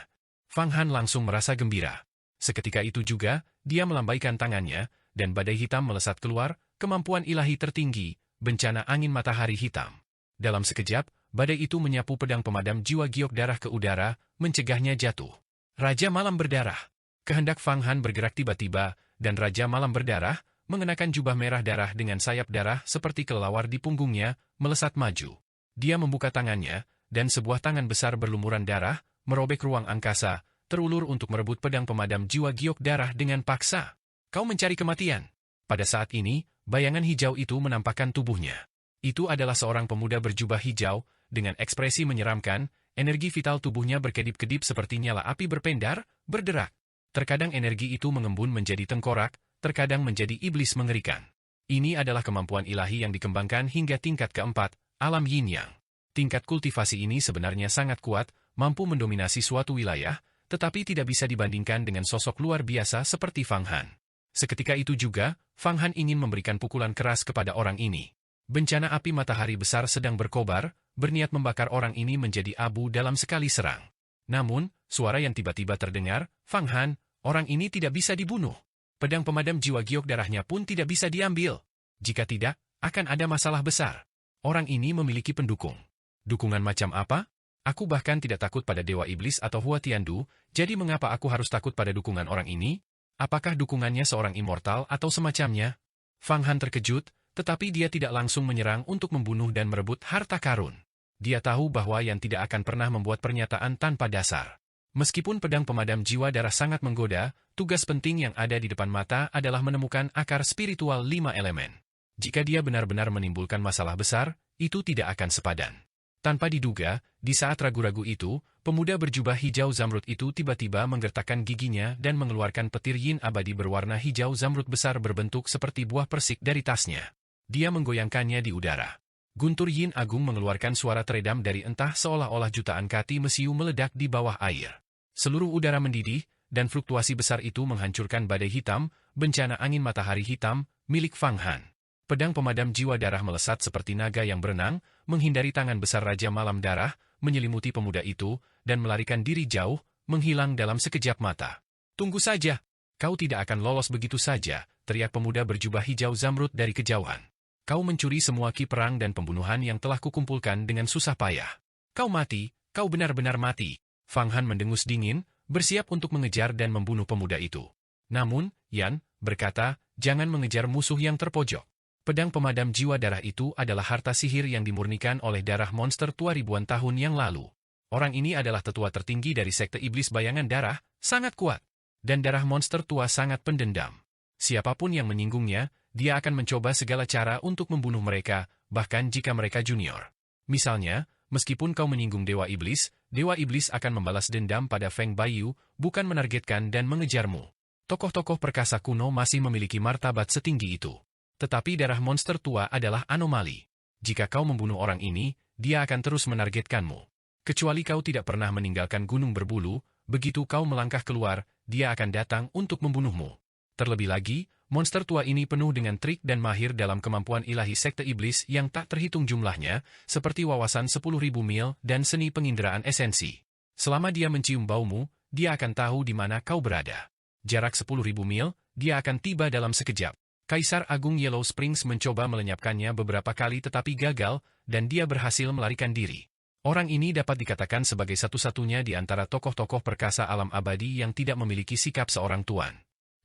Fang Han langsung merasa gembira. Seketika itu juga, dia melambaikan tangannya, dan badai hitam melesat keluar, kemampuan ilahi tertinggi, bencana angin matahari hitam. Dalam sekejap, badai itu menyapu pedang pemadam jiwa giok darah ke udara, mencegahnya jatuh. Raja Malam Berdarah. Kehendak Fang Han bergerak tiba-tiba, dan Raja Malam Berdarah, mengenakan jubah merah darah dengan sayap darah seperti kelelawar di punggungnya, melesat maju. Dia membuka tangannya, dan sebuah tangan besar berlumuran darah, merobek ruang angkasa, terulur untuk merebut pedang pemadam jiwa giok darah dengan paksa. Kau mencari kematian. Pada saat ini, bayangan hijau itu menampakkan tubuhnya. Itu adalah seorang pemuda berjubah hijau, dengan ekspresi menyeramkan, energi vital tubuhnya berkedip-kedip seperti nyala api berpendar, berderak. Terkadang energi itu mengembun menjadi tengkorak, terkadang menjadi iblis mengerikan. Ini adalah kemampuan ilahi yang dikembangkan hingga tingkat keempat, alam yin-yang. Tingkat kultivasi ini sebenarnya sangat kuat, mampu mendominasi suatu wilayah, tetapi tidak bisa dibandingkan dengan sosok luar biasa seperti Fang Han. Seketika itu juga, Fang Han ingin memberikan pukulan keras kepada orang ini. Bencana api matahari besar sedang berkobar, berniat membakar orang ini menjadi abu dalam sekali serang. Namun, suara yang tiba-tiba terdengar, Fang Han, orang ini tidak bisa dibunuh. Pedang pemadam jiwa giok darahnya pun tidak bisa diambil. Jika tidak, akan ada masalah besar. Orang ini memiliki pendukung. Dukungan macam apa? Aku bahkan tidak takut pada Dewa Iblis atau Hua Tiandu, jadi mengapa aku harus takut pada dukungan orang ini? Apakah dukungannya seorang immortal atau semacamnya? Fang Han terkejut, tetapi dia tidak langsung menyerang untuk membunuh dan merebut harta karun. Dia tahu bahwa Yan tidak akan pernah membuat pernyataan tanpa dasar. Meskipun pedang pemadam jiwa darah sangat menggoda, tugas penting yang ada di depan mata adalah menemukan akar spiritual 5 elemen. Jika dia benar-benar menimbulkan masalah besar, itu tidak akan sepadan. Tanpa diduga, di saat ragu-ragu itu, pemuda berjubah hijau zamrud itu tiba-tiba menggertakkan giginya dan mengeluarkan petir yin abadi berwarna hijau zamrud besar berbentuk seperti buah persik dari tasnya. Dia menggoyangkannya di udara. Guntur yin agung mengeluarkan suara teredam dari entah seolah-olah jutaan kati mesiu meledak di bawah air. Seluruh udara mendidih, dan fluktuasi besar itu menghancurkan badai hitam, bencana angin matahari hitam, milik Fang Han. Pedang pemadam jiwa darah melesat seperti naga yang berenang, menghindari tangan besar Raja Malam Darah, menyelimuti pemuda itu, dan melarikan diri jauh, menghilang dalam sekejap mata. Tunggu saja! Kau tidak akan lolos begitu saja, teriak pemuda berjubah hijau zamrud dari kejauhan. Kau mencuri semua ki perang dan pembunuhan yang telah kukumpulkan dengan susah payah. Kau mati, kau benar-benar mati. Fang Han mendengus dingin, bersiap untuk mengejar dan membunuh pemuda itu. Namun, Yan berkata, jangan mengejar musuh yang terpojok. Pedang pemadam jiwa darah itu adalah harta sihir yang dimurnikan oleh darah monster tua ribuan tahun yang lalu. Orang ini adalah tetua tertinggi dari sekte iblis bayangan darah, sangat kuat. Dan darah monster tua sangat pendendam. Siapapun yang menyinggungnya, dia akan mencoba segala cara untuk membunuh mereka, bahkan jika mereka junior. Misalnya, meskipun kau menyinggung Dewa Iblis akan membalas dendam pada Feng Baiyu, bukan menargetkan dan mengejarmu. Tokoh-tokoh perkasa kuno masih memiliki martabat setinggi itu. Tetapi darah monster tua adalah anomali. Jika kau membunuh orang ini, dia akan terus menargetkanmu. Kecuali kau tidak pernah meninggalkan gunung berbulu, begitu kau melangkah keluar, dia akan datang untuk membunuhmu. Terlebih lagi, monster tua ini penuh dengan trik dan mahir dalam kemampuan ilahi sekte iblis yang tak terhitung jumlahnya, seperti wawasan 10.000 mil dan seni penginderaan esensi. Selama dia mencium baumu, dia akan tahu di mana kau berada. Jarak 10.000 mil, dia akan tiba dalam sekejap. Kaisar Agung Yellow Springs mencoba melenyapkannya beberapa kali tetapi gagal, dan dia berhasil melarikan diri. Orang ini dapat dikatakan sebagai satu-satunya di antara tokoh-tokoh perkasa alam abadi yang tidak memiliki sikap seorang tuan.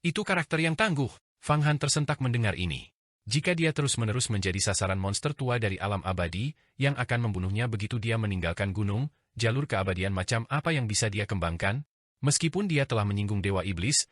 Itu karakter yang tangguh. Fang Han tersentak mendengar ini. Jika dia terus-menerus menjadi sasaran monster tua dari alam abadi, yang akan membunuhnya begitu dia meninggalkan gunung, jalur keabadian macam apa yang bisa dia kembangkan? Meskipun dia telah menyinggung Dewa Iblis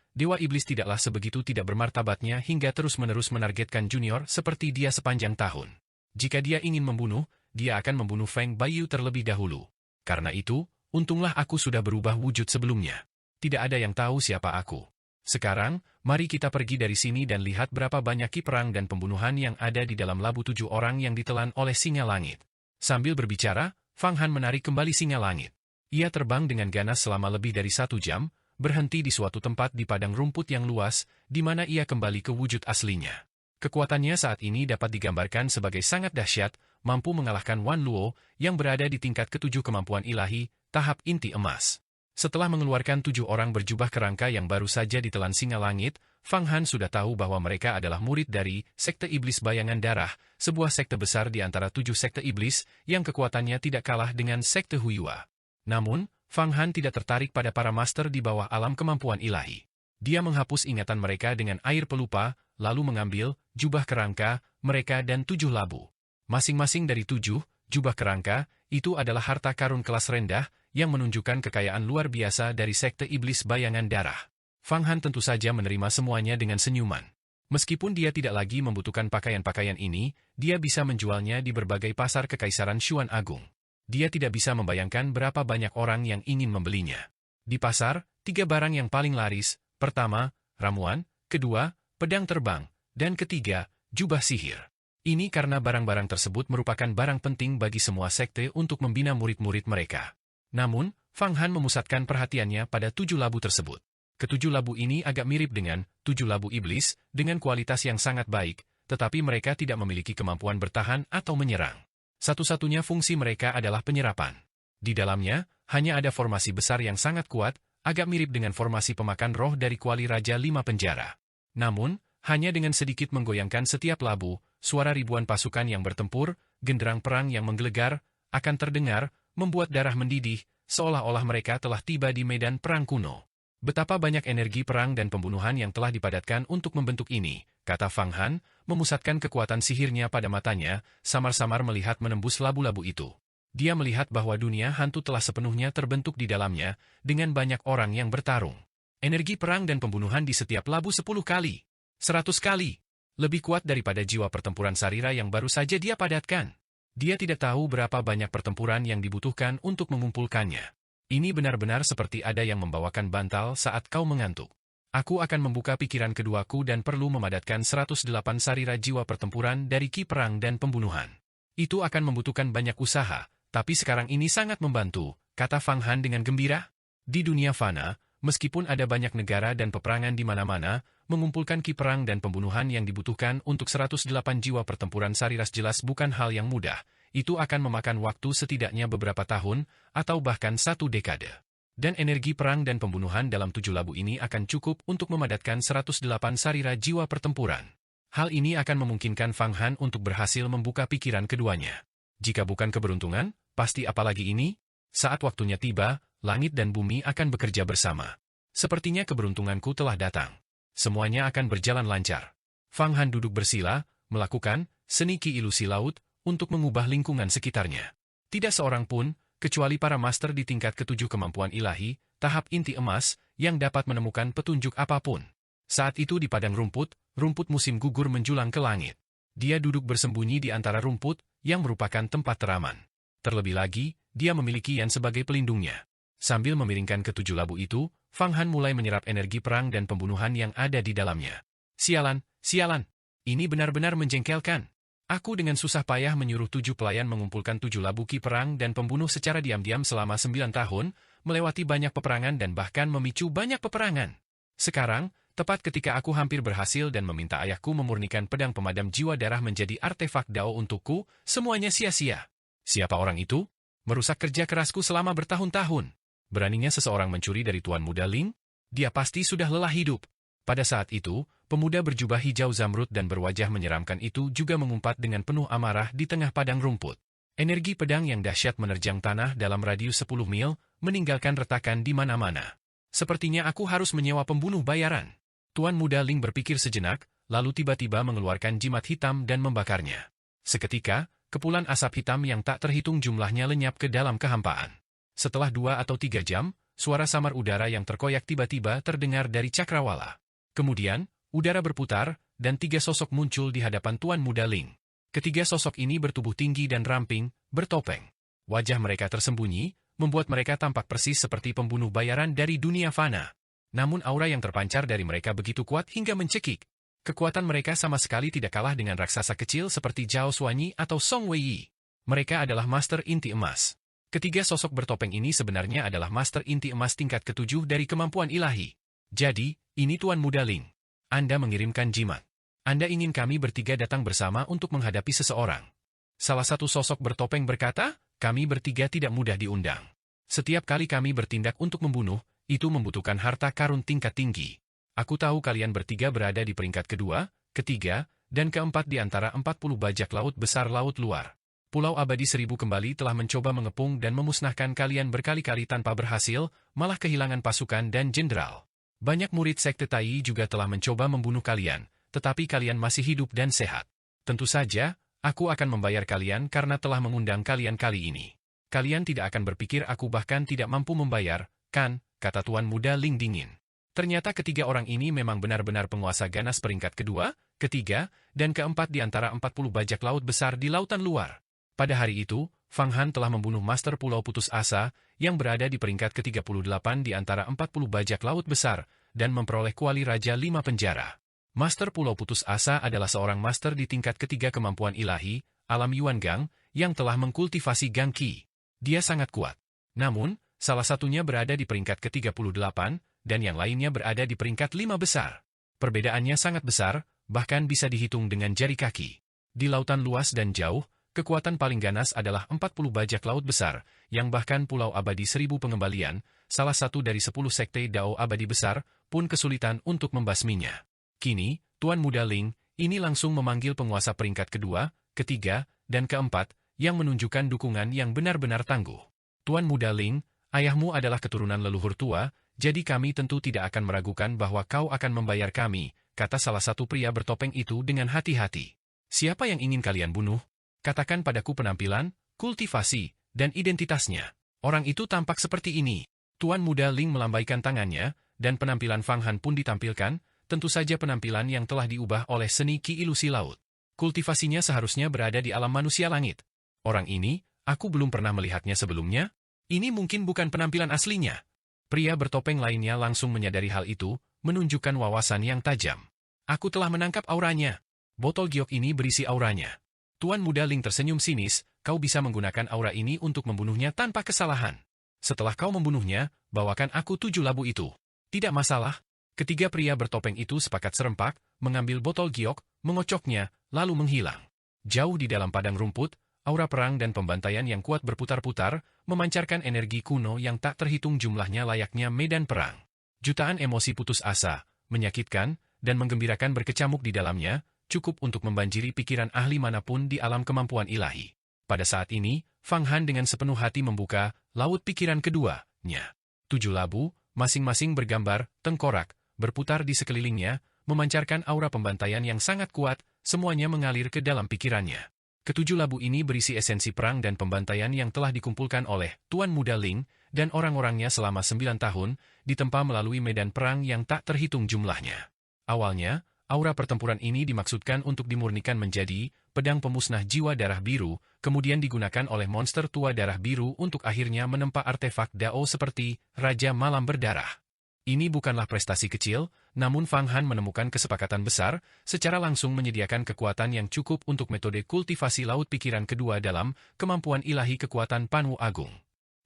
tidaklah sebegitu tidak bermartabatnya hingga terus-menerus menargetkan junior seperti dia sepanjang tahun. Jika dia ingin membunuh, dia akan membunuh Feng Baiyu terlebih dahulu. Karena itu, untunglah aku sudah berubah wujud sebelumnya. Tidak ada yang tahu siapa aku. Sekarang, mari kita pergi dari sini dan lihat berapa banyak ki perang dan pembunuhan yang ada di dalam labu 7 orang yang ditelan oleh singa langit. Sambil berbicara, Fang Han menarik kembali singa langit. Ia terbang dengan ganas selama lebih dari 1 jam, berhenti di suatu tempat di padang rumput yang luas, di mana ia kembali ke wujud aslinya. Kekuatannya saat ini dapat digambarkan sebagai sangat dahsyat, mampu mengalahkan Wan Luo, yang berada di tingkat ke-7 kemampuan ilahi, tahap inti emas. Setelah mengeluarkan 7 orang berjubah kerangka yang baru saja ditelan singa langit, Fang Han sudah tahu bahwa mereka adalah murid dari Sekte Iblis Bayangan Darah, sebuah sekte besar di antara 7 sekte iblis, yang kekuatannya tidak kalah dengan Sekte Huyua. Namun, Fang Han tidak tertarik pada para master di bawah alam kemampuan ilahi. Dia menghapus ingatan mereka dengan air pelupa, lalu mengambil jubah kerangka mereka dan 7 labu. Masing-masing dari 7 jubah kerangka itu adalah harta karun kelas rendah yang menunjukkan kekayaan luar biasa dari Sekte Iblis Bayangan Darah. Fang Han tentu saja menerima semuanya dengan senyuman. Meskipun dia tidak lagi membutuhkan pakaian-pakaian ini, dia bisa menjualnya di berbagai pasar kekaisaran Xuan Agung. Dia tidak bisa membayangkan berapa banyak orang yang ingin membelinya. Di pasar, 3 barang yang paling laris, pertama, ramuan, kedua, pedang terbang, dan ketiga, jubah sihir. Ini karena barang-barang tersebut merupakan barang penting bagi semua sekte untuk membina murid-murid mereka. Namun, Fang Han memusatkan perhatiannya pada 7 labu tersebut. Ketujuh labu ini agak mirip dengan 7 labu iblis, dengan kualitas yang sangat baik, tetapi mereka tidak memiliki kemampuan bertahan atau menyerang. Satu-satunya fungsi mereka adalah penyerapan. Di dalamnya, hanya ada formasi besar yang sangat kuat, agak mirip dengan formasi pemakan roh dari kuali Raja 5 Penjara. Namun, hanya dengan sedikit menggoyangkan setiap labu, suara ribuan pasukan yang bertempur, genderang perang yang menggelegar, akan terdengar, membuat darah mendidih, seolah-olah mereka telah tiba di medan perang kuno. Betapa banyak energi perang dan pembunuhan yang telah dipadatkan untuk membentuk ini, kata Fang Han, memusatkan kekuatan sihirnya pada matanya, samar-samar melihat menembus labu-labu itu. Dia melihat bahwa dunia hantu telah sepenuhnya terbentuk di dalamnya, dengan banyak orang yang bertarung. Energi perang dan pembunuhan di setiap labu 10 kali, 100 kali, lebih kuat daripada jiwa pertempuran Sarira yang baru saja dia padatkan. Dia tidak tahu berapa banyak pertempuran yang dibutuhkan untuk mengumpulkannya. Ini benar-benar seperti ada yang membawakan bantal saat kau mengantuk. Aku akan membuka pikiran keduaku dan perlu memadatkan 108 sarira jiwa pertempuran dari ki perang dan pembunuhan. Itu akan membutuhkan banyak usaha, tapi sekarang ini sangat membantu, kata Fang Han dengan gembira. Di dunia fana, meskipun ada banyak negara dan peperangan di mana-mana, mengumpulkan ki perang dan pembunuhan yang dibutuhkan untuk 108 jiwa pertempuran sariras jelas bukan hal yang mudah. Itu akan memakan waktu setidaknya beberapa tahun, atau bahkan 1 dekade. Dan energi perang dan pembunuhan dalam 7 labu ini akan cukup untuk memadatkan 108 sarira jiwa pertempuran. Hal ini akan memungkinkan Fang Han untuk berhasil membuka pikiran keduanya. Jika bukan keberuntungan, pasti apalagi ini? Saat waktunya tiba, langit dan bumi akan bekerja bersama. Sepertinya keberuntunganku telah datang. Semuanya akan berjalan lancar. Fang Han duduk bersila, melakukan seni ki ilusi laut, untuk mengubah lingkungan sekitarnya. Tidak seorang pun, kecuali para master di tingkat ke-7 kemampuan ilahi, tahap inti emas, yang dapat menemukan petunjuk apapun. Saat itu di padang rumput, rumput musim gugur menjulang ke langit. Dia duduk bersembunyi di antara rumput, yang merupakan tempat teraman. Terlebih lagi, dia memiliki Yan sebagai pelindungnya. Sambil memiringkan ke-7 labu itu, Fang Han mulai menyerap energi perang dan pembunuhan yang ada di dalamnya. Sialan, sialan! Ini benar-benar menjengkelkan. Aku dengan susah payah menyuruh 7 pelayan mengumpulkan 7 labu ki perang dan pembunuh secara diam-diam selama 9 tahun, melewati banyak peperangan dan bahkan memicu banyak peperangan. Sekarang, tepat ketika aku hampir berhasil dan meminta ayahku memurnikan pedang pemadam jiwa darah menjadi artefak Dao untukku, semuanya sia-sia. Siapa orang itu? Merusak kerja kerasku selama bertahun-tahun. Beraninya seseorang mencuri dari Tuan Muda Ling? Dia pasti sudah lelah hidup. Pada saat itu, pemuda berjubah hijau zamrud dan berwajah menyeramkan itu juga mengumpat dengan penuh amarah di tengah padang rumput. Energi pedang yang dahsyat menerjang tanah dalam radius 10 mil, meninggalkan retakan di mana-mana. Sepertinya aku harus menyewa pembunuh bayaran. Tuan Muda Ling berpikir sejenak, lalu tiba-tiba mengeluarkan jimat hitam dan membakarnya. Seketika, kepulan asap hitam yang tak terhitung jumlahnya lenyap ke dalam kehampaan. Setelah 2 atau 3 jam, suara samar udara yang terkoyak tiba-tiba terdengar dari cakrawala. Kemudian, udara berputar, dan 3 sosok muncul di hadapan Tuan Muda Ling. Ketiga sosok ini bertubuh tinggi dan ramping, bertopeng. Wajah mereka tersembunyi, membuat mereka tampak persis seperti pembunuh bayaran dari dunia fana. Namun aura yang terpancar dari mereka begitu kuat hingga mencekik. Kekuatan mereka sama sekali tidak kalah dengan raksasa kecil seperti Zhao Xuanyi atau Song Weiyi. Mereka adalah Master Inti Emas. Ketiga sosok bertopeng ini sebenarnya adalah Master Inti Emas tingkat ke-7 dari kemampuan ilahi. Jadi, ini Tuan Muda Ling. Anda mengirimkan jimat. Anda ingin kami bertiga datang bersama untuk menghadapi seseorang. Salah satu sosok bertopeng berkata, kami bertiga tidak mudah diundang. Setiap kali kami bertindak untuk membunuh, itu membutuhkan harta karun tingkat tinggi. Aku tahu kalian bertiga berada di peringkat kedua, ketiga, dan keempat di antara 40 bajak laut besar laut luar. Pulau Abadi 1000 kembali telah mencoba mengepung dan memusnahkan kalian berkali-kali tanpa berhasil, malah kehilangan pasukan dan jenderal. Banyak murid Sekte Tai juga telah mencoba membunuh kalian, tetapi kalian masih hidup dan sehat. Tentu saja, aku akan membayar kalian karena telah mengundang kalian kali ini. Kalian tidak akan berpikir aku bahkan tidak mampu membayar, kan, kata Tuan Muda Ling dingin. Ternyata ketiga orang ini memang benar-benar penguasa ganas peringkat kedua, ketiga, dan keempat di antara 40 bajak laut besar di lautan luar. Pada hari itu, Fang Han telah membunuh Master Pulau Putus Asa, yang berada di peringkat ke-38 di antara 40 bajak laut besar, dan memperoleh kuali Raja 5 penjara. Master Pulau Putus Asa adalah seorang master di tingkat ketiga kemampuan ilahi, alam Yuan Gang, yang telah mengkultivasi Gang Qi. Dia sangat kuat. Namun, salah satunya berada di peringkat ke-38, dan yang lainnya berada di peringkat 5 besar. Perbedaannya sangat besar, bahkan bisa dihitung dengan jari kaki. Di lautan luas dan jauh, kekuatan paling ganas adalah 40 bajak laut besar, yang bahkan Pulau Abadi 1000 pengembalian, salah satu dari 10 sekte Dao Abadi besar, pun kesulitan untuk membasminya. Kini, Tuan Muda Ling, ini langsung memanggil penguasa peringkat kedua, ketiga, dan keempat, yang menunjukkan dukungan yang benar-benar tangguh. Tuan Muda Ling, ayahmu adalah keturunan leluhur tua, jadi kami tentu tidak akan meragukan bahwa kau akan membayar kami, kata salah satu pria bertopeng itu dengan hati-hati. Siapa yang ingin kalian bunuh? Katakan padaku penampilan, kultivasi, dan identitasnya. Orang itu tampak seperti ini. Tuan Muda Ling melambaikan tangannya, dan penampilan Fang Han pun ditampilkan, tentu saja penampilan yang telah diubah oleh seni Qi ilusi laut. Kultivasinya seharusnya berada di alam manusia langit. Orang ini, aku belum pernah melihatnya sebelumnya. Ini mungkin bukan penampilan aslinya. Pria bertopeng lainnya langsung menyadari hal itu, menunjukkan wawasan yang tajam. Aku telah menangkap auranya. Botol giok ini berisi auranya. Tuan Muda Ling tersenyum sinis, kau bisa menggunakan aura ini untuk membunuhnya tanpa kesalahan. Setelah kau membunuhnya, bawakan aku 7 labu itu. Tidak masalah. Ketiga pria bertopeng itu sepakat serempak, mengambil botol giok, mengocoknya, lalu menghilang. Jauh di dalam padang rumput, aura perang dan pembantaian yang kuat berputar-putar, memancarkan energi kuno yang tak terhitung jumlahnya layaknya medan perang. Jutaan emosi putus asa, menyakitkan, dan menggembirakan berkecamuk di dalamnya, cukup untuk membanjiri pikiran ahli manapun di alam kemampuan ilahi. Pada saat ini, Fang Han dengan sepenuh hati membuka laut pikiran keduanya. 7 labu, masing-masing bergambar tengkorak, berputar di sekelilingnya, memancarkan aura pembantaian yang sangat kuat, semuanya mengalir ke dalam pikirannya. Ketujuh labu ini berisi esensi perang dan pembantaian yang telah dikumpulkan oleh Tuan Muda Ling dan orang-orangnya selama 9 tahun, ditempa melalui medan perang yang tak terhitung jumlahnya. Awalnya, aura pertempuran ini dimaksudkan untuk dimurnikan menjadi pedang pemusnah jiwa darah biru, kemudian digunakan oleh monster tua darah biru untuk akhirnya menempa artefak Dao seperti Raja Malam Berdarah. Ini bukanlah prestasi kecil, namun Fang Han menemukan kesepakatan besar, secara langsung menyediakan kekuatan yang cukup untuk metode kultivasi laut pikiran kedua dalam kemampuan ilahi kekuatan Panwu Agung.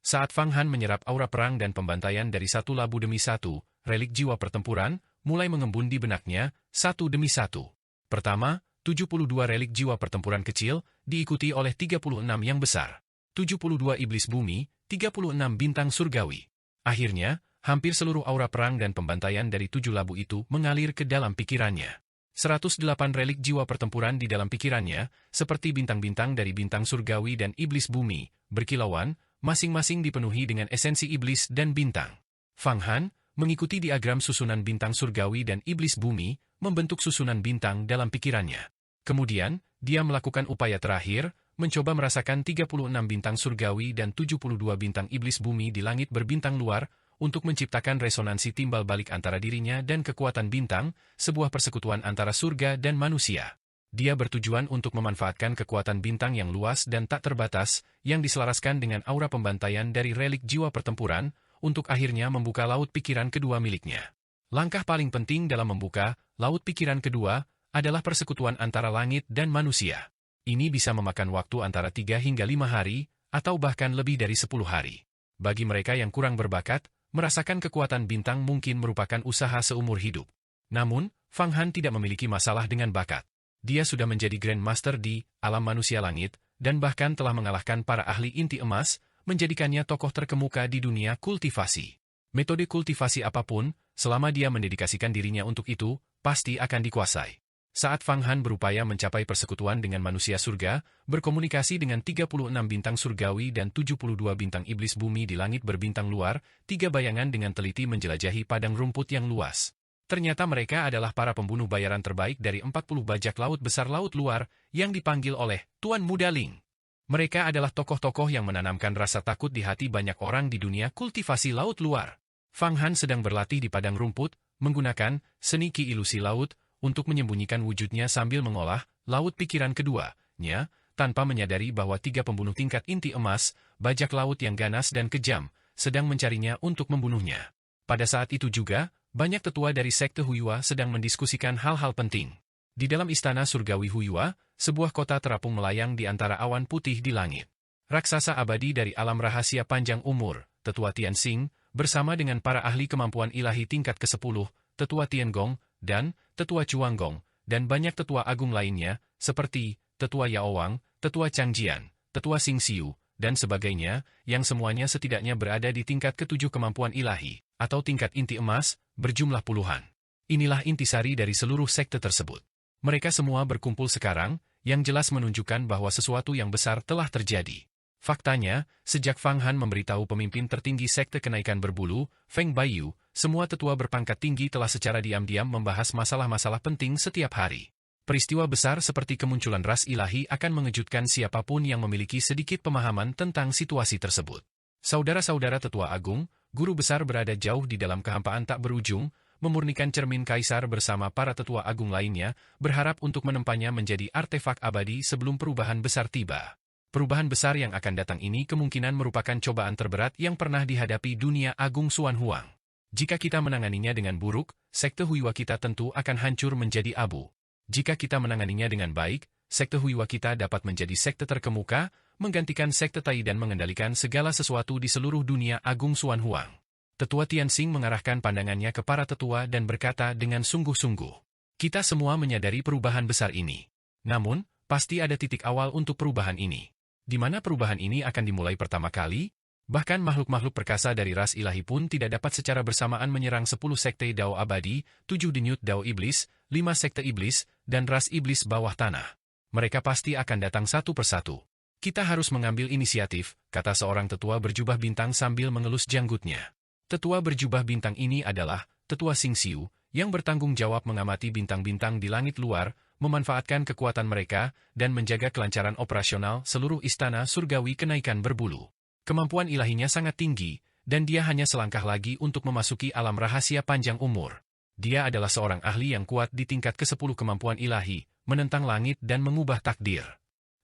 Saat Fang Han menyerap aura perang dan pembantaian dari satu labu demi satu, relik jiwa pertempuran mulai mengembun di benaknya, satu demi satu. Pertama, 72 relik jiwa pertempuran kecil, diikuti oleh 36 yang besar. 72 iblis bumi, 36 bintang surgawi. Akhirnya, hampir seluruh aura perang dan pembantaian dari 7 labu itu mengalir ke dalam pikirannya. 108 relik jiwa pertempuran di dalam pikirannya, seperti bintang-bintang dari bintang surgawi dan iblis bumi, berkilauan, masing-masing dipenuhi dengan esensi iblis dan bintang. Fang Han, mengikuti diagram susunan bintang surgawi dan iblis bumi, membentuk susunan bintang dalam pikirannya. Kemudian, dia melakukan upaya terakhir, mencoba merasakan 36 bintang surgawi dan 72 bintang iblis bumi di langit berbintang luar, untuk menciptakan resonansi timbal balik antara dirinya dan kekuatan bintang, sebuah persekutuan antara surga dan manusia. Dia bertujuan untuk memanfaatkan kekuatan bintang yang luas dan tak terbatas, yang diselaraskan dengan aura pembantaian dari relik jiwa pertempuran, untuk akhirnya membuka laut pikiran kedua miliknya. Langkah paling penting dalam membuka laut pikiran kedua adalah persekutuan antara langit dan manusia. Ini bisa memakan waktu antara 3 hingga 5 hari, atau bahkan lebih dari 10 hari. Bagi mereka yang kurang berbakat, merasakan kekuatan bintang mungkin merupakan usaha seumur hidup. Namun, Fang Han tidak memiliki masalah dengan bakat. Dia sudah menjadi Grandmaster di alam manusia langit, dan bahkan telah mengalahkan para ahli inti emas, menjadikannya tokoh terkemuka di dunia kultivasi. Metode kultivasi apapun, selama dia mendedikasikan dirinya untuk itu, pasti akan dikuasai. Saat Fang Han berupaya mencapai persekutuan dengan manusia surga, berkomunikasi dengan 36 bintang surgawi dan 72 bintang iblis bumi di langit berbintang luar, 3 bayangan dengan teliti menjelajahi padang rumput yang luas. Ternyata mereka adalah para pembunuh bayaran terbaik dari 40 bajak laut besar laut luar, yang dipanggil oleh Tuan Muda Ling. Mereka adalah tokoh-tokoh yang menanamkan rasa takut di hati banyak orang di dunia kultivasi laut luar. Fang Han sedang berlatih di padang rumput, menggunakan seni ki ilusi laut, untuk menyembunyikan wujudnya sambil mengolah laut pikiran keduanya, tanpa menyadari bahwa 3 pembunuh tingkat inti emas, bajak laut yang ganas dan kejam, sedang mencarinya untuk membunuhnya. Pada saat itu juga, banyak tetua dari sekte Huiyua sedang mendiskusikan hal-hal penting. Di dalam istana surgawi Huiyua, sebuah kota terapung melayang di antara awan putih di langit. Raksasa abadi dari alam rahasia panjang umur, Tetua Tianxing, bersama dengan para ahli kemampuan ilahi tingkat ke-10, Tetua Tiangong, dan Tetua Chuanggong, dan banyak tetua agung lainnya, seperti Tetua Yaowang, Tetua Changjian, Tetua Xingxiu, dan sebagainya, yang semuanya setidaknya berada di tingkat ke-7 kemampuan ilahi, atau tingkat inti emas, berjumlah puluhan. Inilah intisari dari seluruh sekte tersebut. Mereka semua berkumpul sekarang, yang jelas menunjukkan bahwa sesuatu yang besar telah terjadi. Faktanya, sejak Fang Han memberitahu pemimpin tertinggi sekte kenaikan berbulu, Feng Baiyu, semua tetua berpangkat tinggi telah secara diam-diam membahas masalah-masalah penting setiap hari. Peristiwa besar seperti kemunculan ras ilahi akan mengejutkan siapapun yang memiliki sedikit pemahaman tentang situasi tersebut. Saudara-saudara tetua agung, guru besar berada jauh di dalam kehampaan tak berujung, memurnikan cermin kaisar bersama para tetua agung lainnya, berharap untuk menempannya menjadi artefak abadi sebelum perubahan besar tiba. Perubahan besar yang akan datang ini kemungkinan merupakan cobaan terberat yang pernah dihadapi dunia agung Xuan Huang. Jika kita menanganinya dengan buruk, sekte Huiyua kita tentu akan hancur menjadi abu. Jika kita menanganinya dengan baik, sekte Huiyua kita dapat menjadi sekte terkemuka, menggantikan sekte Tai dan mengendalikan segala sesuatu di seluruh dunia agung Xuan Huang. Tetua Tianxing mengarahkan pandangannya ke para tetua dan berkata dengan sungguh-sungguh, "Kita semua menyadari perubahan besar ini. Namun, pasti ada titik awal untuk perubahan ini. Di mana perubahan ini akan dimulai pertama kali? Bahkan makhluk-makhluk perkasa dari ras ilahi pun tidak dapat secara bersamaan menyerang 10 sekte Dao abadi, 7 denyut Dao iblis, 5 sekte iblis, dan ras iblis bawah tanah. Mereka pasti akan datang satu persatu. Kita harus mengambil inisiatif," kata seorang tetua berjubah bintang sambil mengelus janggutnya. Tetua berjubah bintang ini adalah Tetua Xingxiu, yang bertanggung jawab mengamati bintang-bintang di langit luar, memanfaatkan kekuatan mereka, dan menjaga kelancaran operasional seluruh istana surgawi kenaikan berbulu. Kemampuan ilahinya sangat tinggi, dan dia hanya selangkah lagi untuk memasuki alam rahasia panjang umur. Dia adalah seorang ahli yang kuat di tingkat ke-10 kemampuan ilahi, menentang langit dan mengubah takdir.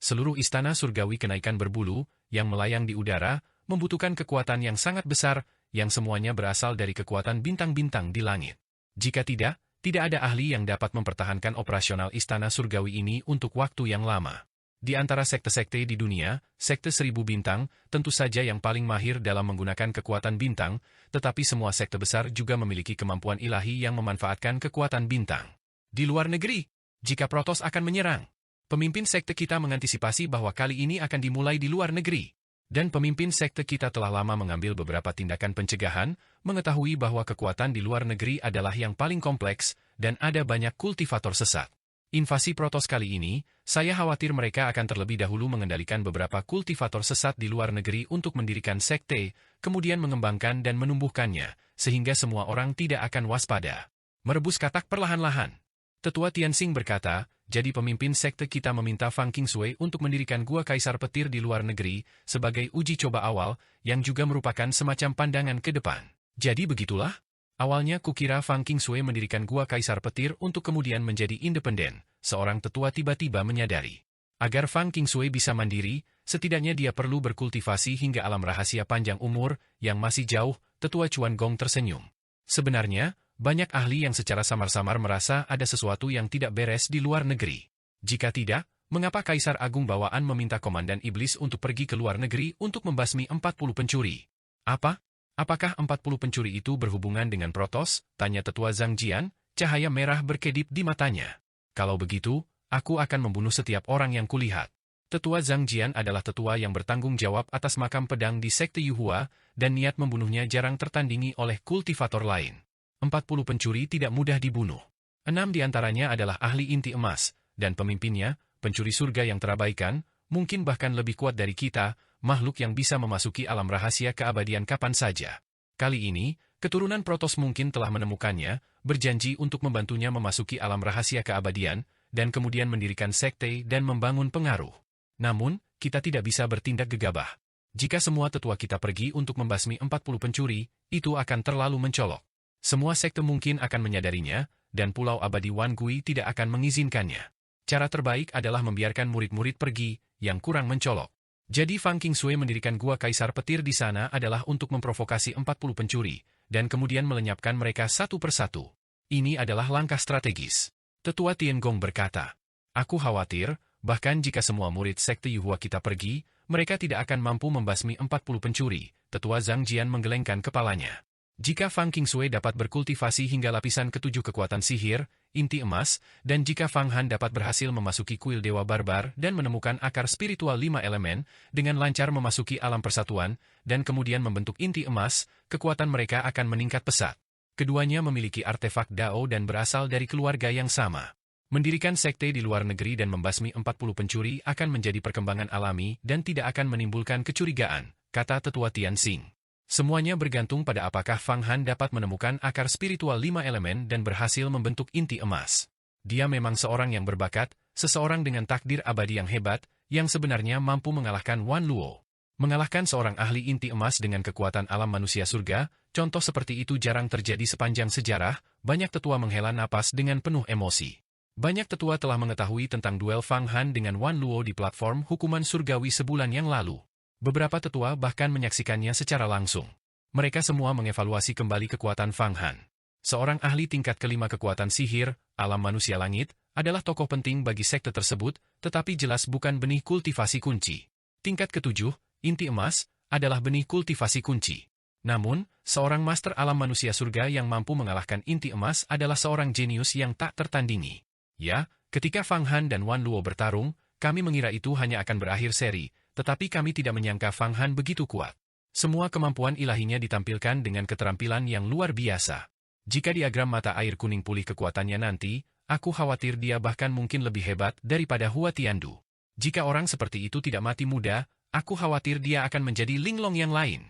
Seluruh istana surgawi kenaikan berbulu, yang melayang di udara, membutuhkan kekuatan yang sangat besar, yang semuanya berasal dari kekuatan bintang-bintang di langit. Jika tidak ada ahli yang dapat mempertahankan operasional istana surgawi ini untuk waktu yang lama. Di antara sekte-sekte di dunia, sekte 1000 bintang, tentu saja yang paling mahir dalam menggunakan kekuatan bintang, tetapi semua sekte besar juga memiliki kemampuan ilahi yang memanfaatkan kekuatan bintang. Di luar negeri, jika Protoss akan menyerang, pemimpin sekte kita mengantisipasi bahwa kali ini akan dimulai di luar negeri. Dan pemimpin sekte kita telah lama mengambil beberapa tindakan pencegahan, mengetahui bahwa kekuatan di luar negeri adalah yang paling kompleks, dan ada banyak kultivator sesat. Invasi Protoss kali ini, saya khawatir mereka akan terlebih dahulu mengendalikan beberapa kultivator sesat di luar negeri untuk mendirikan sekte, kemudian mengembangkan dan menumbuhkannya, sehingga semua orang tidak akan waspada. Merebus katak perlahan-lahan. Tetua Tianxing berkata, jadi pemimpin sekte kita meminta Fang Qingshui untuk mendirikan gua kaisar petir di luar negeri sebagai uji coba awal yang juga merupakan semacam pandangan ke depan. Jadi begitulah? Awalnya kukira Fang Qingshui mendirikan gua kaisar petir untuk kemudian menjadi independen, seorang tetua tiba-tiba menyadari. Agar Fang Qingshui bisa mandiri, setidaknya dia perlu berkultivasi hingga alam rahasia panjang umur yang masih jauh. Tetua Chuan Gong tersenyum. Sebenarnya, banyak ahli yang secara samar-samar merasa ada sesuatu yang tidak beres di luar negeri. Jika tidak, mengapa Kaisar Agung Bawaan meminta Komandan Iblis untuk pergi ke luar negeri untuk membasmi 40 pencuri? Apa? Apakah 40 pencuri itu berhubungan dengan Protoss? Tanya Tetua Zhang Jian, cahaya merah berkedip di matanya. Kalau begitu, aku akan membunuh setiap orang yang kulihat. Tetua Zhang Jian adalah tetua yang bertanggung jawab atas makam pedang di Sekte Yuhua, dan niat membunuhnya jarang tertandingi oleh kultivator lain. 40 pencuri tidak mudah dibunuh. 6 di antaranya adalah ahli inti emas, dan pemimpinnya, pencuri surga yang terabaikan, mungkin bahkan lebih kuat dari kita, makhluk yang bisa memasuki alam rahasia keabadian kapan saja. Kali ini, keturunan Protoss mungkin telah menemukannya, berjanji untuk membantunya memasuki alam rahasia keabadian, dan kemudian mendirikan sekte dan membangun pengaruh. Namun, kita tidak bisa bertindak gegabah. Jika semua tetua kita pergi untuk membasmi 40 pencuri, itu akan terlalu mencolok. Semua sekte mungkin akan menyadarinya, dan Pulau Abadi Wan Gui tidak akan mengizinkannya. Cara terbaik adalah membiarkan murid-murid pergi, yang kurang mencolok. Jadi Fang Qingshui mendirikan gua kaisar petir di sana adalah untuk memprovokasi 40 pencuri, dan kemudian melenyapkan mereka satu persatu. Ini adalah langkah strategis. Tetua Tiangong berkata, aku khawatir, bahkan jika semua murid sekte Yuhua kita pergi, mereka tidak akan mampu membasmi 40 pencuri. Tetua Zhang Jian menggelengkan kepalanya. Jika Fang Qingshui dapat berkultivasi hingga lapisan ke-7 kekuatan sihir, inti emas, dan jika Fang Han dapat berhasil memasuki kuil Dewa Barbar dan menemukan akar spiritual 5 elemen, dengan lancar memasuki alam persatuan, dan kemudian membentuk inti emas, kekuatan mereka akan meningkat pesat. Keduanya memiliki artefak Dao dan berasal dari keluarga yang sama. Mendirikan sekte di luar negeri dan membasmi 40 pencuri akan menjadi perkembangan alami dan tidak akan menimbulkan kecurigaan, kata Tetua Tianxing. Semuanya bergantung pada apakah Fang Han dapat menemukan akar spiritual 5 elemen dan berhasil membentuk inti emas. Dia memang seorang yang berbakat, seseorang dengan takdir abadi yang hebat, yang sebenarnya mampu mengalahkan Wan Luo. Mengalahkan seorang ahli inti emas dengan kekuatan alam manusia surga, contoh seperti itu jarang terjadi sepanjang sejarah. Banyak tetua menghela napas dengan penuh emosi. Banyak tetua telah mengetahui tentang duel Fang Han dengan Wan Luo di platform hukuman surgawi sebulan yang lalu. Beberapa tetua bahkan menyaksikannya secara langsung. Mereka semua mengevaluasi kembali kekuatan Fang Han. Seorang ahli tingkat kelima kekuatan sihir, alam manusia langit, adalah tokoh penting bagi sekte tersebut, tetapi jelas bukan benih kultivasi kunci. Tingkat ketujuh, inti emas, adalah benih kultivasi kunci. Namun, seorang master alam manusia surga yang mampu mengalahkan inti emas adalah seorang jenius yang tak tertandingi. Ya, ketika Fang Han dan Wan Luo bertarung, kami mengira itu hanya akan berakhir seri, tetapi kami tidak menyangka Fang Han begitu kuat. Semua kemampuan ilahinya ditampilkan dengan keterampilan yang luar biasa. Jika diagram mata air kuning pulih kekuatannya nanti, aku khawatir dia bahkan mungkin lebih hebat daripada Hua Tiandu. Jika orang seperti itu tidak mati muda, aku khawatir dia akan menjadi Linglong yang lain.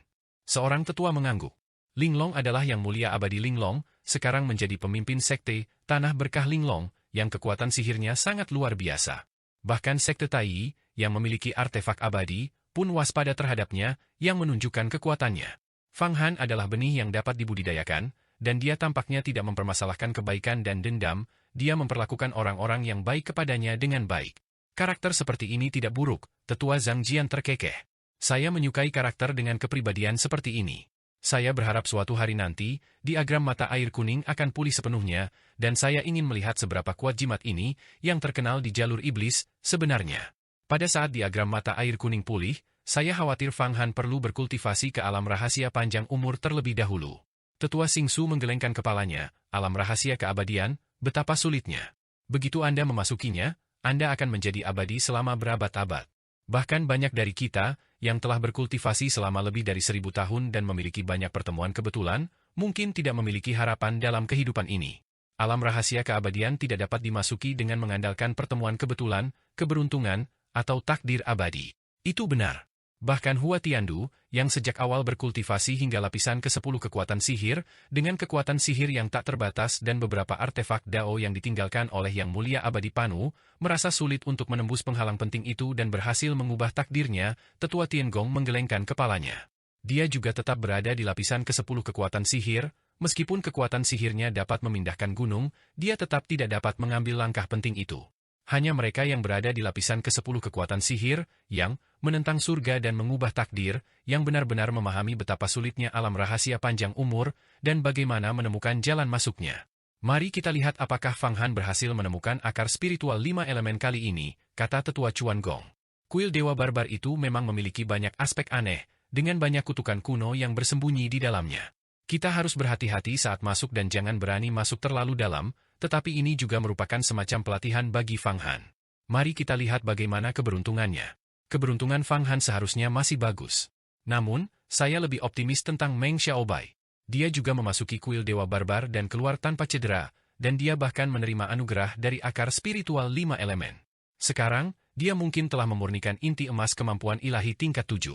Seorang tetua mengangguk. Linglong adalah yang mulia abadi Linglong, sekarang menjadi pemimpin sekte, Tanah Berkah Linglong, yang kekuatan sihirnya sangat luar biasa. Bahkan sekte Tai, yang memiliki artefak abadi, pun waspada terhadapnya, yang menunjukkan kekuatannya. Fang Han adalah benih yang dapat dibudidayakan, dan dia tampaknya tidak mempermasalahkan kebaikan dan dendam, dia memperlakukan orang-orang yang baik kepadanya dengan baik. Karakter seperti ini tidak buruk, Tetua Zhang Jian terkekeh. Saya menyukai karakter dengan kepribadian seperti ini. Saya berharap suatu hari nanti, diagram mata air kuning akan pulih sepenuhnya, dan saya ingin melihat seberapa kuat jimat ini, yang terkenal di jalur iblis, sebenarnya. Pada saat diagram mata air kuning pulih, saya khawatir Fang Han perlu berkultivasi ke alam rahasia panjang umur terlebih dahulu. Tetua Xingsu menggelengkan kepalanya, alam rahasia keabadian, betapa sulitnya. Begitu Anda memasukinya, Anda akan menjadi abadi selama berabad-abad. Bahkan banyak dari kita, yang telah berkultivasi selama lebih dari 1000 tahun dan memiliki banyak pertemuan kebetulan, mungkin tidak memiliki harapan dalam kehidupan ini. Alam rahasia keabadian tidak dapat dimasuki dengan mengandalkan pertemuan kebetulan, keberuntungan, atau takdir abadi. Itu benar. Bahkan Hua Tiandu, yang sejak awal berkultivasi hingga lapisan ke-10 kekuatan sihir, dengan kekuatan sihir yang tak terbatas dan beberapa artefak Dao yang ditinggalkan oleh Yang Mulia Abadi Panu, merasa sulit untuk menembus penghalang penting itu dan berhasil mengubah takdirnya. Tetua Tiangong menggelengkan kepalanya. Dia juga tetap berada di lapisan ke-10 kekuatan sihir, meskipun kekuatan sihirnya dapat memindahkan gunung, dia tetap tidak dapat mengambil langkah penting itu. Hanya mereka yang berada di lapisan ke-10 kekuatan sihir, yang menentang surga dan mengubah takdir, yang benar-benar memahami betapa sulitnya alam rahasia panjang umur, dan bagaimana menemukan jalan masuknya. Mari kita lihat apakah Fang Han berhasil menemukan akar spiritual 5 elemen kali ini, kata Tetua Chuan Gong. Kuil Dewa Barbar itu memang memiliki banyak aspek aneh, dengan banyak kutukan kuno yang bersembunyi di dalamnya. Kita harus berhati-hati saat masuk dan jangan berani masuk terlalu dalam, tetapi ini juga merupakan semacam pelatihan bagi Fang Han. Mari kita lihat bagaimana keberuntungannya. Keberuntungan Fang Han seharusnya masih bagus. Namun, saya lebih optimis tentang Meng Xiaobai. Dia juga memasuki kuil Dewa Barbar dan keluar tanpa cedera, dan dia bahkan menerima anugerah dari akar spiritual 5 elemen. Sekarang, dia mungkin telah memurnikan inti emas kemampuan ilahi tingkat 7.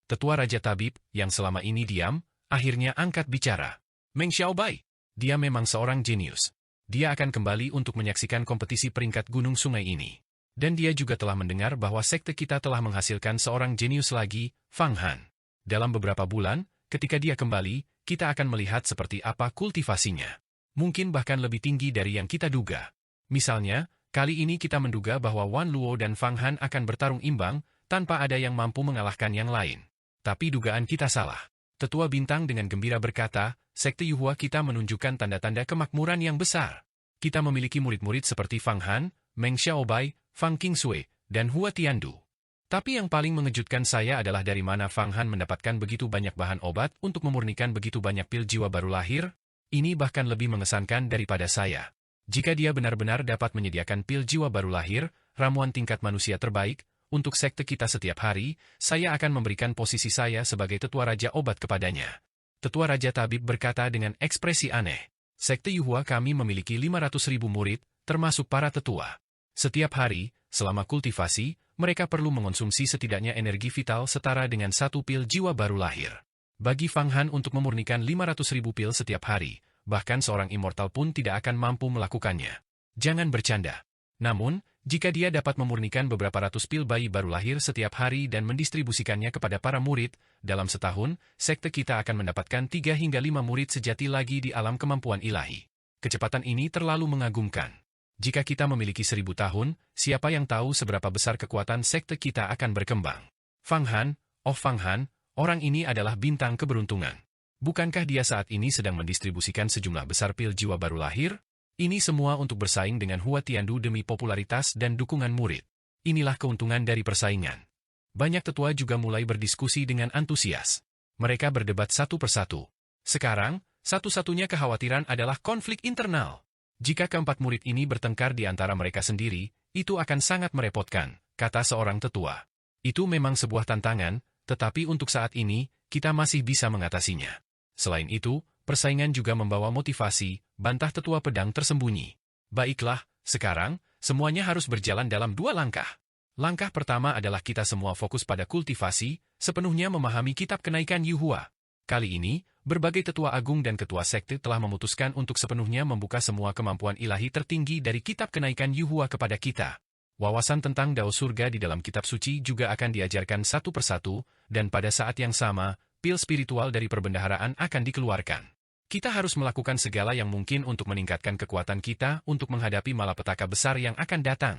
Tetua Raja Tabib, yang selama ini diam, akhirnya angkat bicara. Meng Xiaobai. Dia memang seorang jenius. Dia akan kembali untuk menyaksikan kompetisi peringkat gunung sungai ini. Dan dia juga telah mendengar bahwa sekte kita telah menghasilkan seorang jenius lagi, Fang Han. Dalam beberapa bulan, ketika dia kembali, kita akan melihat seperti apa kultivasinya. Mungkin bahkan lebih tinggi dari yang kita duga. Misalnya, kali ini kita menduga bahwa Wan Luo dan Fang Han akan bertarung imbang, tanpa ada yang mampu mengalahkan yang lain. Tapi dugaan kita salah. Tetua Bintang dengan gembira berkata, sekte Yuhua kita menunjukkan tanda-tanda kemakmuran yang besar. Kita memiliki murid-murid seperti Fang Han, Meng Xiaobai, Fang Qingsui, dan Hua Tiandu. Tapi yang paling mengejutkan saya adalah dari mana Fang Han mendapatkan begitu banyak bahan obat untuk memurnikan begitu banyak pil jiwa baru lahir? Ini bahkan lebih mengesankan daripada saya. Jika dia benar-benar dapat menyediakan pil jiwa baru lahir, ramuan tingkat manusia terbaik, untuk sekte kita setiap hari, saya akan memberikan posisi saya sebagai tetua raja obat kepadanya. Tetua Raja Tabib berkata dengan ekspresi aneh. Sekte Yuhua kami memiliki 500.000 murid, termasuk para tetua. Setiap hari, selama kultivasi, mereka perlu mengonsumsi setidaknya energi vital setara dengan 1 pil jiwa baru lahir. Bagi Fang Han untuk memurnikan 500.000 pil setiap hari, bahkan seorang immortal pun tidak akan mampu melakukannya. Jangan bercanda. Namun, jika dia dapat memurnikan beberapa ratus pil bayi baru lahir setiap hari dan mendistribusikannya kepada para murid, dalam setahun, sekte kita akan mendapatkan 3 hingga 5 murid sejati lagi di alam kemampuan ilahi. Kecepatan ini terlalu mengagumkan. Jika kita memiliki 1000 tahun, siapa yang tahu seberapa besar kekuatan sekte kita akan berkembang. Fang Han, Fang Han, orang ini adalah bintang keberuntungan. Bukankah dia saat ini sedang mendistribusikan sejumlah besar pil jiwa baru lahir? Ini semua untuk bersaing dengan Hua Tiandu demi popularitas dan dukungan murid. Inilah keuntungan dari persaingan. Banyak tetua juga mulai berdiskusi dengan antusias. Mereka berdebat satu persatu. Sekarang, satu-satunya kekhawatiran adalah konflik internal. Jika keempat murid ini bertengkar di antara mereka sendiri, itu akan sangat merepotkan, kata seorang tetua. Itu memang sebuah tantangan, tetapi untuk saat ini, kita masih bisa mengatasinya. Selain itu, persaingan juga membawa motivasi, bantah tetua pedang tersembunyi. Baiklah, sekarang, semuanya harus berjalan dalam 2 langkah. Langkah pertama adalah kita semua fokus pada kultivasi, sepenuhnya memahami kitab kenaikan Yuhua. Kali ini, berbagai tetua agung dan ketua sekte telah memutuskan untuk sepenuhnya membuka semua kemampuan ilahi tertinggi dari kitab kenaikan Yuhua kepada kita. Wawasan tentang Dao Surga di dalam kitab suci juga akan diajarkan satu persatu, dan pada saat yang sama, pil spiritual dari perbendaharaan akan dikeluarkan. Kita harus melakukan segala yang mungkin untuk meningkatkan kekuatan kita untuk menghadapi malapetaka besar yang akan datang.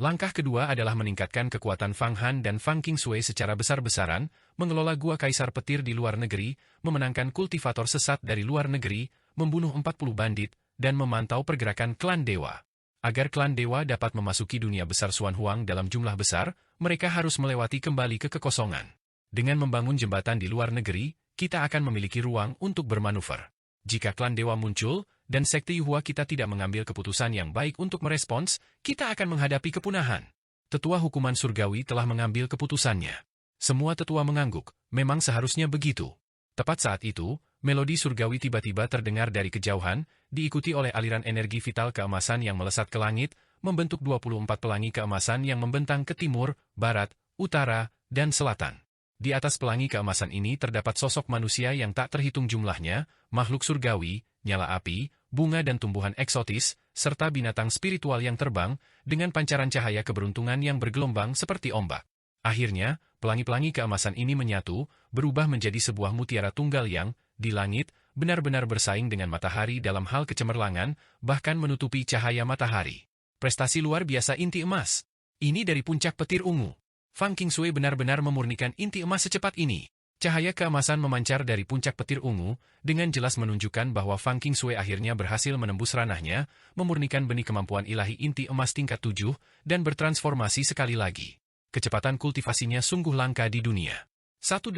Langkah kedua adalah meningkatkan kekuatan Fang Han dan Fang Qingsui secara besar-besaran, mengelola gua kaisar petir di luar negeri, memenangkan kultivator sesat dari luar negeri, membunuh 40 bandit, dan memantau pergerakan klan dewa. Agar klan dewa dapat memasuki dunia besar Xuan Huang dalam jumlah besar, mereka harus melewati kembali ke kekosongan. Dengan membangun jembatan di luar negeri, kita akan memiliki ruang untuk bermanuver. Jika klan dewa muncul, dan sekte Yuhua kita tidak mengambil keputusan yang baik untuk merespons, kita akan menghadapi kepunahan. Tetua hukuman surgawi telah mengambil keputusannya. Semua tetua mengangguk, memang seharusnya begitu. Tepat saat itu, melodi surgawi tiba-tiba terdengar dari kejauhan, diikuti oleh aliran energi vital keemasan yang melesat ke langit, membentuk 24 pelangi keemasan yang membentang ke timur, barat, utara, dan selatan. Di atas pelangi keemasan ini terdapat sosok manusia yang tak terhitung jumlahnya, makhluk surgawi, nyala api, bunga dan tumbuhan eksotis, serta binatang spiritual yang terbang, dengan pancaran cahaya keberuntungan yang bergelombang seperti ombak. Akhirnya, pelangi-pelangi keemasan ini menyatu, berubah menjadi sebuah mutiara tunggal yang, di langit, benar-benar bersaing dengan matahari dalam hal kecemerlangan, bahkan menutupi cahaya matahari. Prestasi luar biasa inti emas. Ini dari puncak petir ungu. Fang Qingshui benar-benar memurnikan inti emas secepat ini. Cahaya keemasan memancar dari puncak petir ungu, dengan jelas menunjukkan bahwa Fang Qingshui akhirnya berhasil menembus ranahnya, memurnikan benih kemampuan ilahi inti emas tingkat 7, dan bertransformasi sekali lagi. Kecepatan kultivasinya sungguh langka di dunia. 18,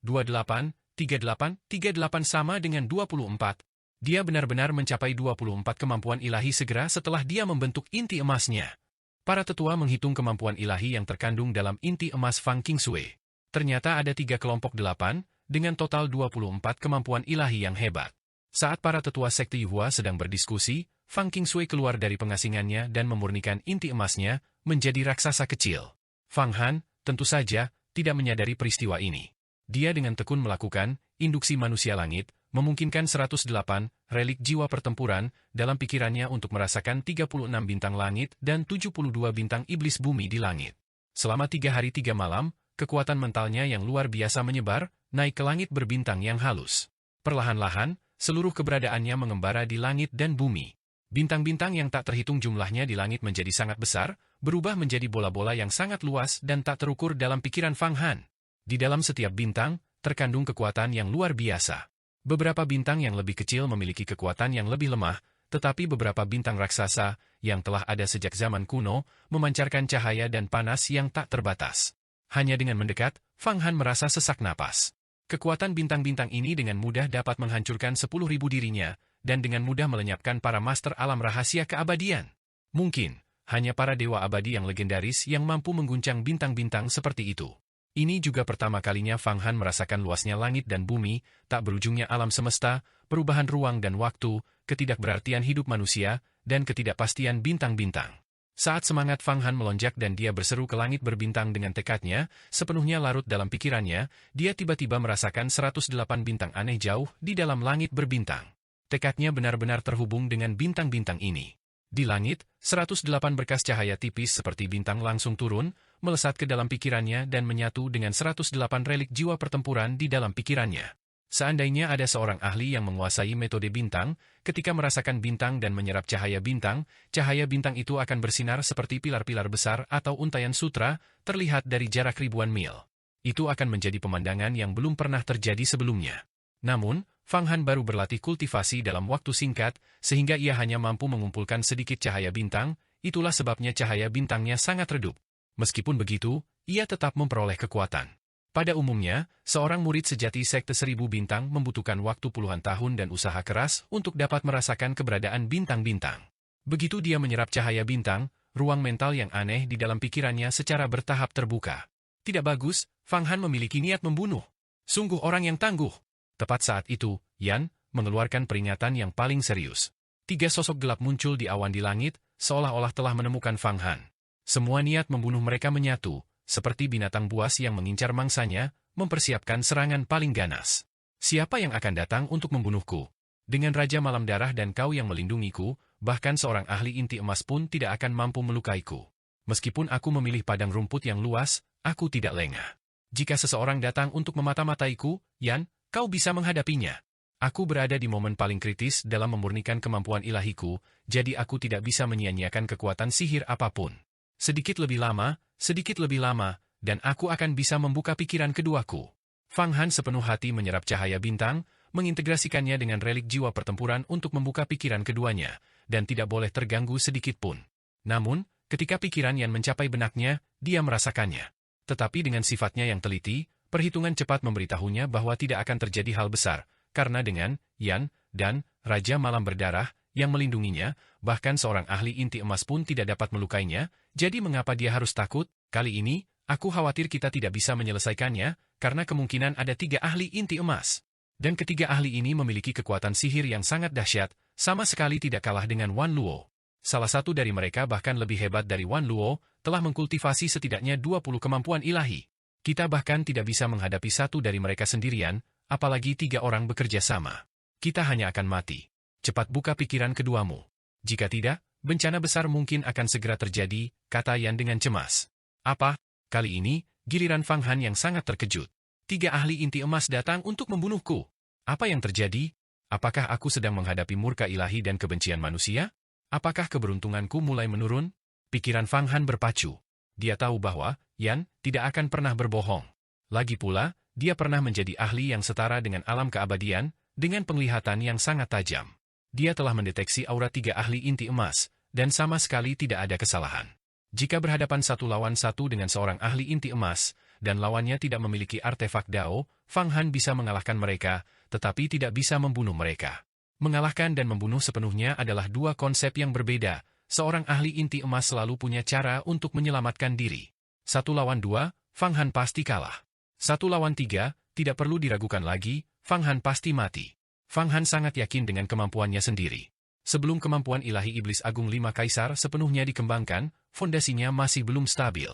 28, 38, 38 sama dengan 24. Dia benar-benar mencapai 24 kemampuan ilahi segera setelah dia membentuk inti emasnya. Para tetua menghitung kemampuan ilahi yang terkandung dalam inti emas Fang Qingshui. Ternyata ada 3 kelompok 8, dengan total 24 kemampuan ilahi yang hebat. Saat para tetua sekte Yuhua sedang berdiskusi, Fang Qingshui keluar dari pengasingannya dan memurnikan inti emasnya menjadi raksasa kecil. Fang Han, tentu saja, tidak menyadari peristiwa ini. Dia dengan tekun melakukan induksi manusia langit, memungkinkan 108 relik jiwa pertempuran dalam pikirannya untuk merasakan 36 bintang langit dan 72 bintang iblis bumi di langit. Selama 3 hari 3 malam, kekuatan mentalnya yang luar biasa menyebar, naik ke langit berbintang yang halus. Perlahan-lahan, seluruh keberadaannya mengembara di langit dan bumi. Bintang-bintang yang tak terhitung jumlahnya di langit menjadi sangat besar, berubah menjadi bola-bola yang sangat luas dan tak terukur dalam pikiran Fang Han. Di dalam setiap bintang, terkandung kekuatan yang luar biasa. Beberapa bintang yang lebih kecil memiliki kekuatan yang lebih lemah, tetapi beberapa bintang raksasa, yang telah ada sejak zaman kuno, memancarkan cahaya dan panas yang tak terbatas. Hanya dengan mendekat, Fang Han merasa sesak napas. Kekuatan bintang-bintang ini dengan mudah dapat menghancurkan 10.000 dirinya, dan dengan mudah melenyapkan para master alam rahasia keabadian. Mungkin, hanya para dewa abadi yang legendaris yang mampu mengguncang bintang-bintang seperti itu. Ini juga pertama kalinya Fang Han merasakan luasnya langit dan bumi, tak berujungnya alam semesta, perubahan ruang dan waktu, ketidakberartian hidup manusia, dan ketidakpastian bintang-bintang. Saat semangat Fang Han melonjak dan dia berseru ke langit berbintang dengan tekadnya, sepenuhnya larut dalam pikirannya, dia tiba-tiba merasakan 108 bintang aneh jauh di dalam langit berbintang. Tekadnya benar-benar terhubung dengan bintang-bintang ini. Di langit, 108 berkas cahaya tipis seperti bintang langsung turun, melesat ke dalam pikirannya dan menyatu dengan 108 relik jiwa pertempuran di dalam pikirannya. Seandainya ada seorang ahli yang menguasai metode bintang, ketika merasakan bintang dan menyerap cahaya bintang itu akan bersinar seperti pilar-pilar besar atau untayan sutra, terlihat dari jarak ribuan mil. Itu akan menjadi pemandangan yang belum pernah terjadi sebelumnya. Namun, Fang Han baru berlatih kultivasi dalam waktu singkat, sehingga ia hanya mampu mengumpulkan sedikit cahaya bintang, itulah sebabnya cahaya bintangnya sangat redup. Meskipun begitu, ia tetap memperoleh kekuatan. Pada umumnya, seorang murid sejati sekte 1000 bintang membutuhkan waktu puluhan tahun dan usaha keras untuk dapat merasakan keberadaan bintang-bintang. Begitu dia menyerap cahaya bintang, ruang mental yang aneh di dalam pikirannya secara bertahap terbuka. Tidak bagus, Fang Han memiliki niat membunuh. Sungguh orang yang tangguh. Tepat saat itu, Yan mengeluarkan peringatan yang paling serius. 3 sosok gelap muncul di awan di langit, seolah-olah telah menemukan Fang Han. Semua niat membunuh mereka menyatu, seperti binatang buas yang mengincar mangsanya, mempersiapkan serangan paling ganas. Siapa yang akan datang untuk membunuhku? Dengan Raja Malam Darah dan kau yang melindungiku, bahkan seorang ahli inti emas pun tidak akan mampu melukaiku. Meskipun aku memilih padang rumput yang luas, aku tidak lengah. Jika seseorang datang untuk memata-mataiku, Yan, kau bisa menghadapinya. Aku berada di momen paling kritis dalam memurnikan kemampuan ilahiku, jadi aku tidak bisa menyia-nyiakan kekuatan sihir apapun. Sedikit lebih lama, dan aku akan bisa membuka pikiran keduaku. Fang Han sepenuh hati menyerap cahaya bintang, mengintegrasikannya dengan relik jiwa pertempuran untuk membuka pikiran keduanya, dan tidak boleh terganggu sedikit pun. Namun, ketika pikiran Yan mencapai benaknya, dia merasakannya. Tetapi dengan sifatnya yang teliti, perhitungan cepat memberitahunya bahwa tidak akan terjadi hal besar, karena dengan Yan dan Raja Malam Berdarah yang melindunginya, bahkan seorang ahli inti emas pun tidak dapat melukainya, jadi mengapa dia harus takut? Kali ini, Aku khawatir kita tidak bisa menyelesaikannya, karena kemungkinan ada 3 ahli inti emas. Dan ketiga ahli ini memiliki kekuatan sihir yang sangat dahsyat, sama sekali tidak kalah dengan Wan Luo. Salah satu dari mereka bahkan lebih hebat dari Wan Luo, telah mengkultivasi setidaknya 20 kemampuan ilahi. Kita bahkan tidak bisa menghadapi satu dari mereka sendirian, apalagi 3 orang bekerja sama. Kita hanya akan mati. Cepat buka pikiran keduamu. Jika tidak, bencana besar mungkin akan segera terjadi, kata Yan dengan cemas. Apa? Kali ini, giliran Fang Han yang sangat terkejut. 3 ahli inti emas datang untuk membunuhku. Apa yang terjadi? Apakah aku sedang menghadapi murka ilahi dan kebencian manusia? Apakah keberuntunganku mulai menurun? Pikiran Fang Han berpacu. Dia tahu bahwa Yan tidak akan pernah berbohong. Lagi pula, dia pernah menjadi ahli yang setara dengan alam keabadian, dengan penglihatan yang sangat tajam. Dia telah mendeteksi aura 3 ahli inti emas, dan sama sekali tidak ada kesalahan. Jika berhadapan 1 lawan 1 dengan seorang ahli inti emas, dan lawannya tidak memiliki artefak Dao, Fang Han bisa mengalahkan mereka, tetapi tidak bisa membunuh mereka. Mengalahkan dan membunuh sepenuhnya adalah 2 konsep yang berbeda. Seorang ahli inti emas selalu punya cara untuk menyelamatkan diri. 1 lawan 2, Fang Han pasti kalah. 1 lawan 3, tidak perlu diragukan lagi, Fang Han pasti mati. Fang Han sangat yakin dengan kemampuannya sendiri. Sebelum kemampuan ilahi Iblis Agung 5 Kaisar sepenuhnya dikembangkan, fondasinya masih belum stabil.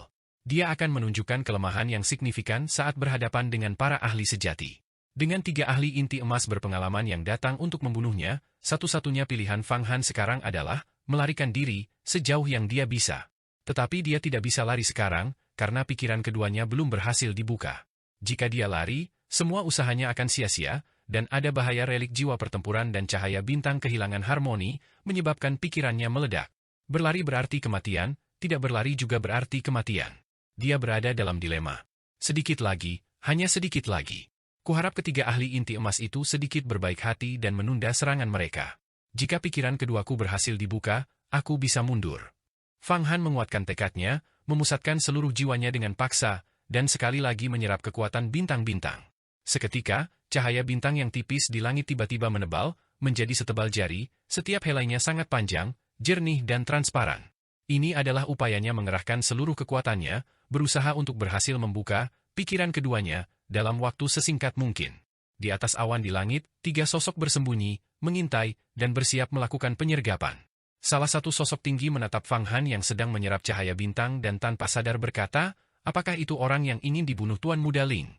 Dia akan menunjukkan kelemahan yang signifikan saat berhadapan dengan para ahli sejati. Dengan 3 ahli inti emas berpengalaman yang datang untuk membunuhnya, satu-satunya pilihan Fang Han sekarang adalah melarikan diri sejauh yang dia bisa. Tetapi dia tidak bisa lari sekarang, karena pikiran keduanya belum berhasil dibuka. Jika dia lari, semua usahanya akan sia-sia, dan ada bahaya relik jiwa pertempuran dan cahaya bintang kehilangan harmoni, menyebabkan pikirannya meledak. Berlari berarti kematian, tidak berlari juga berarti kematian. Dia berada dalam dilema. Sedikit lagi, hanya sedikit lagi. Kuharap ketiga ahli inti emas itu sedikit berbaik hati dan menunda serangan mereka. Jika pikiran keduaku berhasil dibuka, aku bisa mundur. Fang Han menguatkan tekadnya, memusatkan seluruh jiwanya dengan paksa, dan sekali lagi menyerap kekuatan bintang-bintang. Seketika, cahaya bintang yang tipis di langit tiba-tiba menebal, menjadi setebal jari, setiap helainya sangat panjang, jernih dan transparan. Ini adalah upayanya mengerahkan seluruh kekuatannya, berusaha untuk berhasil membuka pikiran keduanya dalam waktu sesingkat mungkin. Di atas awan di langit, 3 sosok bersembunyi, mengintai, dan bersiap melakukan penyergapan. Salah satu sosok tinggi menatap Fang Han yang sedang menyerap cahaya bintang dan tanpa sadar berkata, apakah itu orang yang ingin dibunuh Tuan Muda Ling?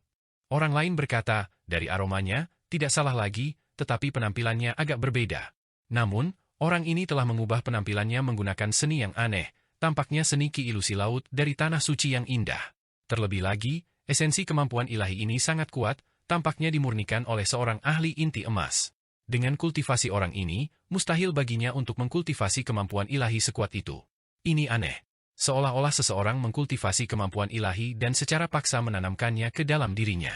Orang lain berkata, dari aromanya, tidak salah lagi, tetapi penampilannya agak berbeda. Namun, orang ini telah mengubah penampilannya menggunakan seni yang aneh, tampaknya seni ki ilusi laut dari tanah suci yang indah. Terlebih lagi, esensi kemampuan ilahi ini sangat kuat, tampaknya dimurnikan oleh seorang ahli inti emas. Dengan kultivasi orang ini, mustahil baginya untuk mengkultivasi kemampuan ilahi sekuat itu. Ini aneh. Seolah-olah seseorang mengkultivasi kemampuan ilahi dan secara paksa menanamkannya ke dalam dirinya.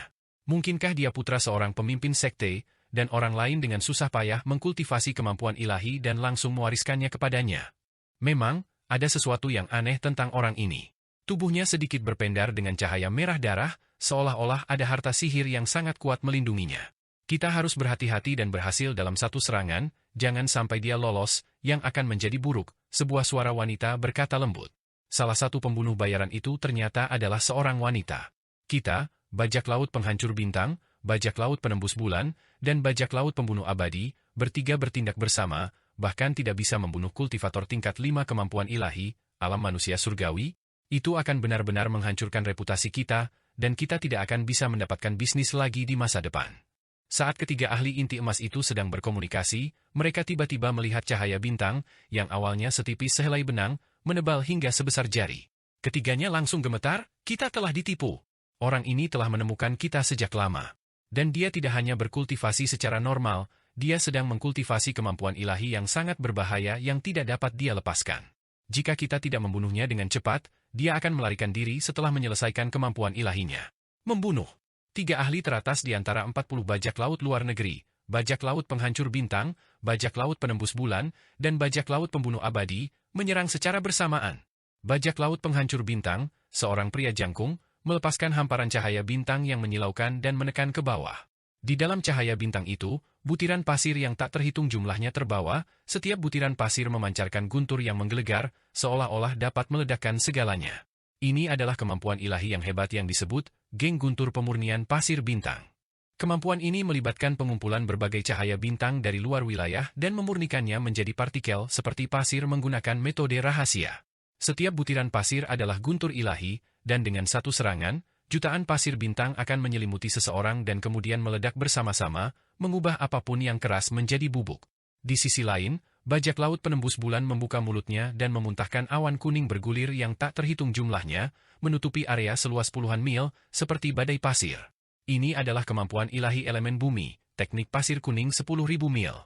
Mungkinkah dia putra seorang pemimpin sekte, dan orang lain dengan susah payah mengkultivasi kemampuan ilahi dan langsung mewariskannya kepadanya? Memang, ada sesuatu yang aneh tentang orang ini. Tubuhnya sedikit berpendar dengan cahaya merah darah, seolah-olah ada harta sihir yang sangat kuat melindunginya. Kita harus berhati-hati dan berhasil dalam satu serangan, jangan sampai dia lolos, yang akan menjadi buruk, sebuah suara wanita berkata lembut. Salah satu pembunuh bayaran itu ternyata adalah seorang wanita. Kita, bajak laut penghancur bintang, bajak laut penembus bulan, dan bajak laut pembunuh abadi, bertiga bertindak bersama, bahkan tidak bisa membunuh kultivator tingkat 5 kemampuan ilahi, alam manusia surgawi, itu akan benar-benar menghancurkan reputasi kita, dan kita tidak akan bisa mendapatkan bisnis lagi di masa depan. Saat ketiga ahli inti emas itu sedang berkomunikasi, mereka tiba-tiba melihat cahaya bintang, yang awalnya setipis sehelai benang, menebal hingga sebesar jari. Ketiganya langsung gemetar, kita telah ditipu. Orang ini telah menemukan kita sejak lama. Dan dia tidak hanya berkultivasi secara normal, dia sedang mengkultivasi kemampuan ilahi yang sangat berbahaya yang tidak dapat dia lepaskan. Jika kita tidak membunuhnya dengan cepat, dia akan melarikan diri setelah menyelesaikan kemampuan ilahinya. Membunuh. 3 ahli teratas di antara 40 bajak laut luar negeri, bajak laut penghancur bintang, bajak laut penembus bulan, dan bajak laut pembunuh abadi, menyerang secara bersamaan. Bajak laut penghancur bintang, seorang pria jangkung, melepaskan hamparan cahaya bintang yang menyilaukan dan menekan ke bawah. Di dalam cahaya bintang itu, butiran pasir yang tak terhitung jumlahnya terbawa, setiap butiran pasir memancarkan guntur yang menggelegar, seolah-olah dapat meledakkan segalanya. Ini adalah kemampuan ilahi yang hebat yang disebut Geng Guntur Pemurnian Pasir Bintang. Kemampuan ini melibatkan pengumpulan berbagai cahaya bintang dari luar wilayah dan memurnikannya menjadi partikel seperti pasir menggunakan metode rahasia. Setiap butiran pasir adalah guntur ilahi, dan dengan satu serangan, jutaan pasir bintang akan menyelimuti seseorang dan kemudian meledak bersama-sama, mengubah apapun yang keras menjadi bubuk. Di sisi lain, bajak laut penembus bulan membuka mulutnya dan memuntahkan awan kuning bergulir yang tak terhitung jumlahnya, menutupi area seluas puluhan mil, seperti badai pasir. Ini adalah kemampuan ilahi elemen bumi, teknik pasir kuning 10.000 mil.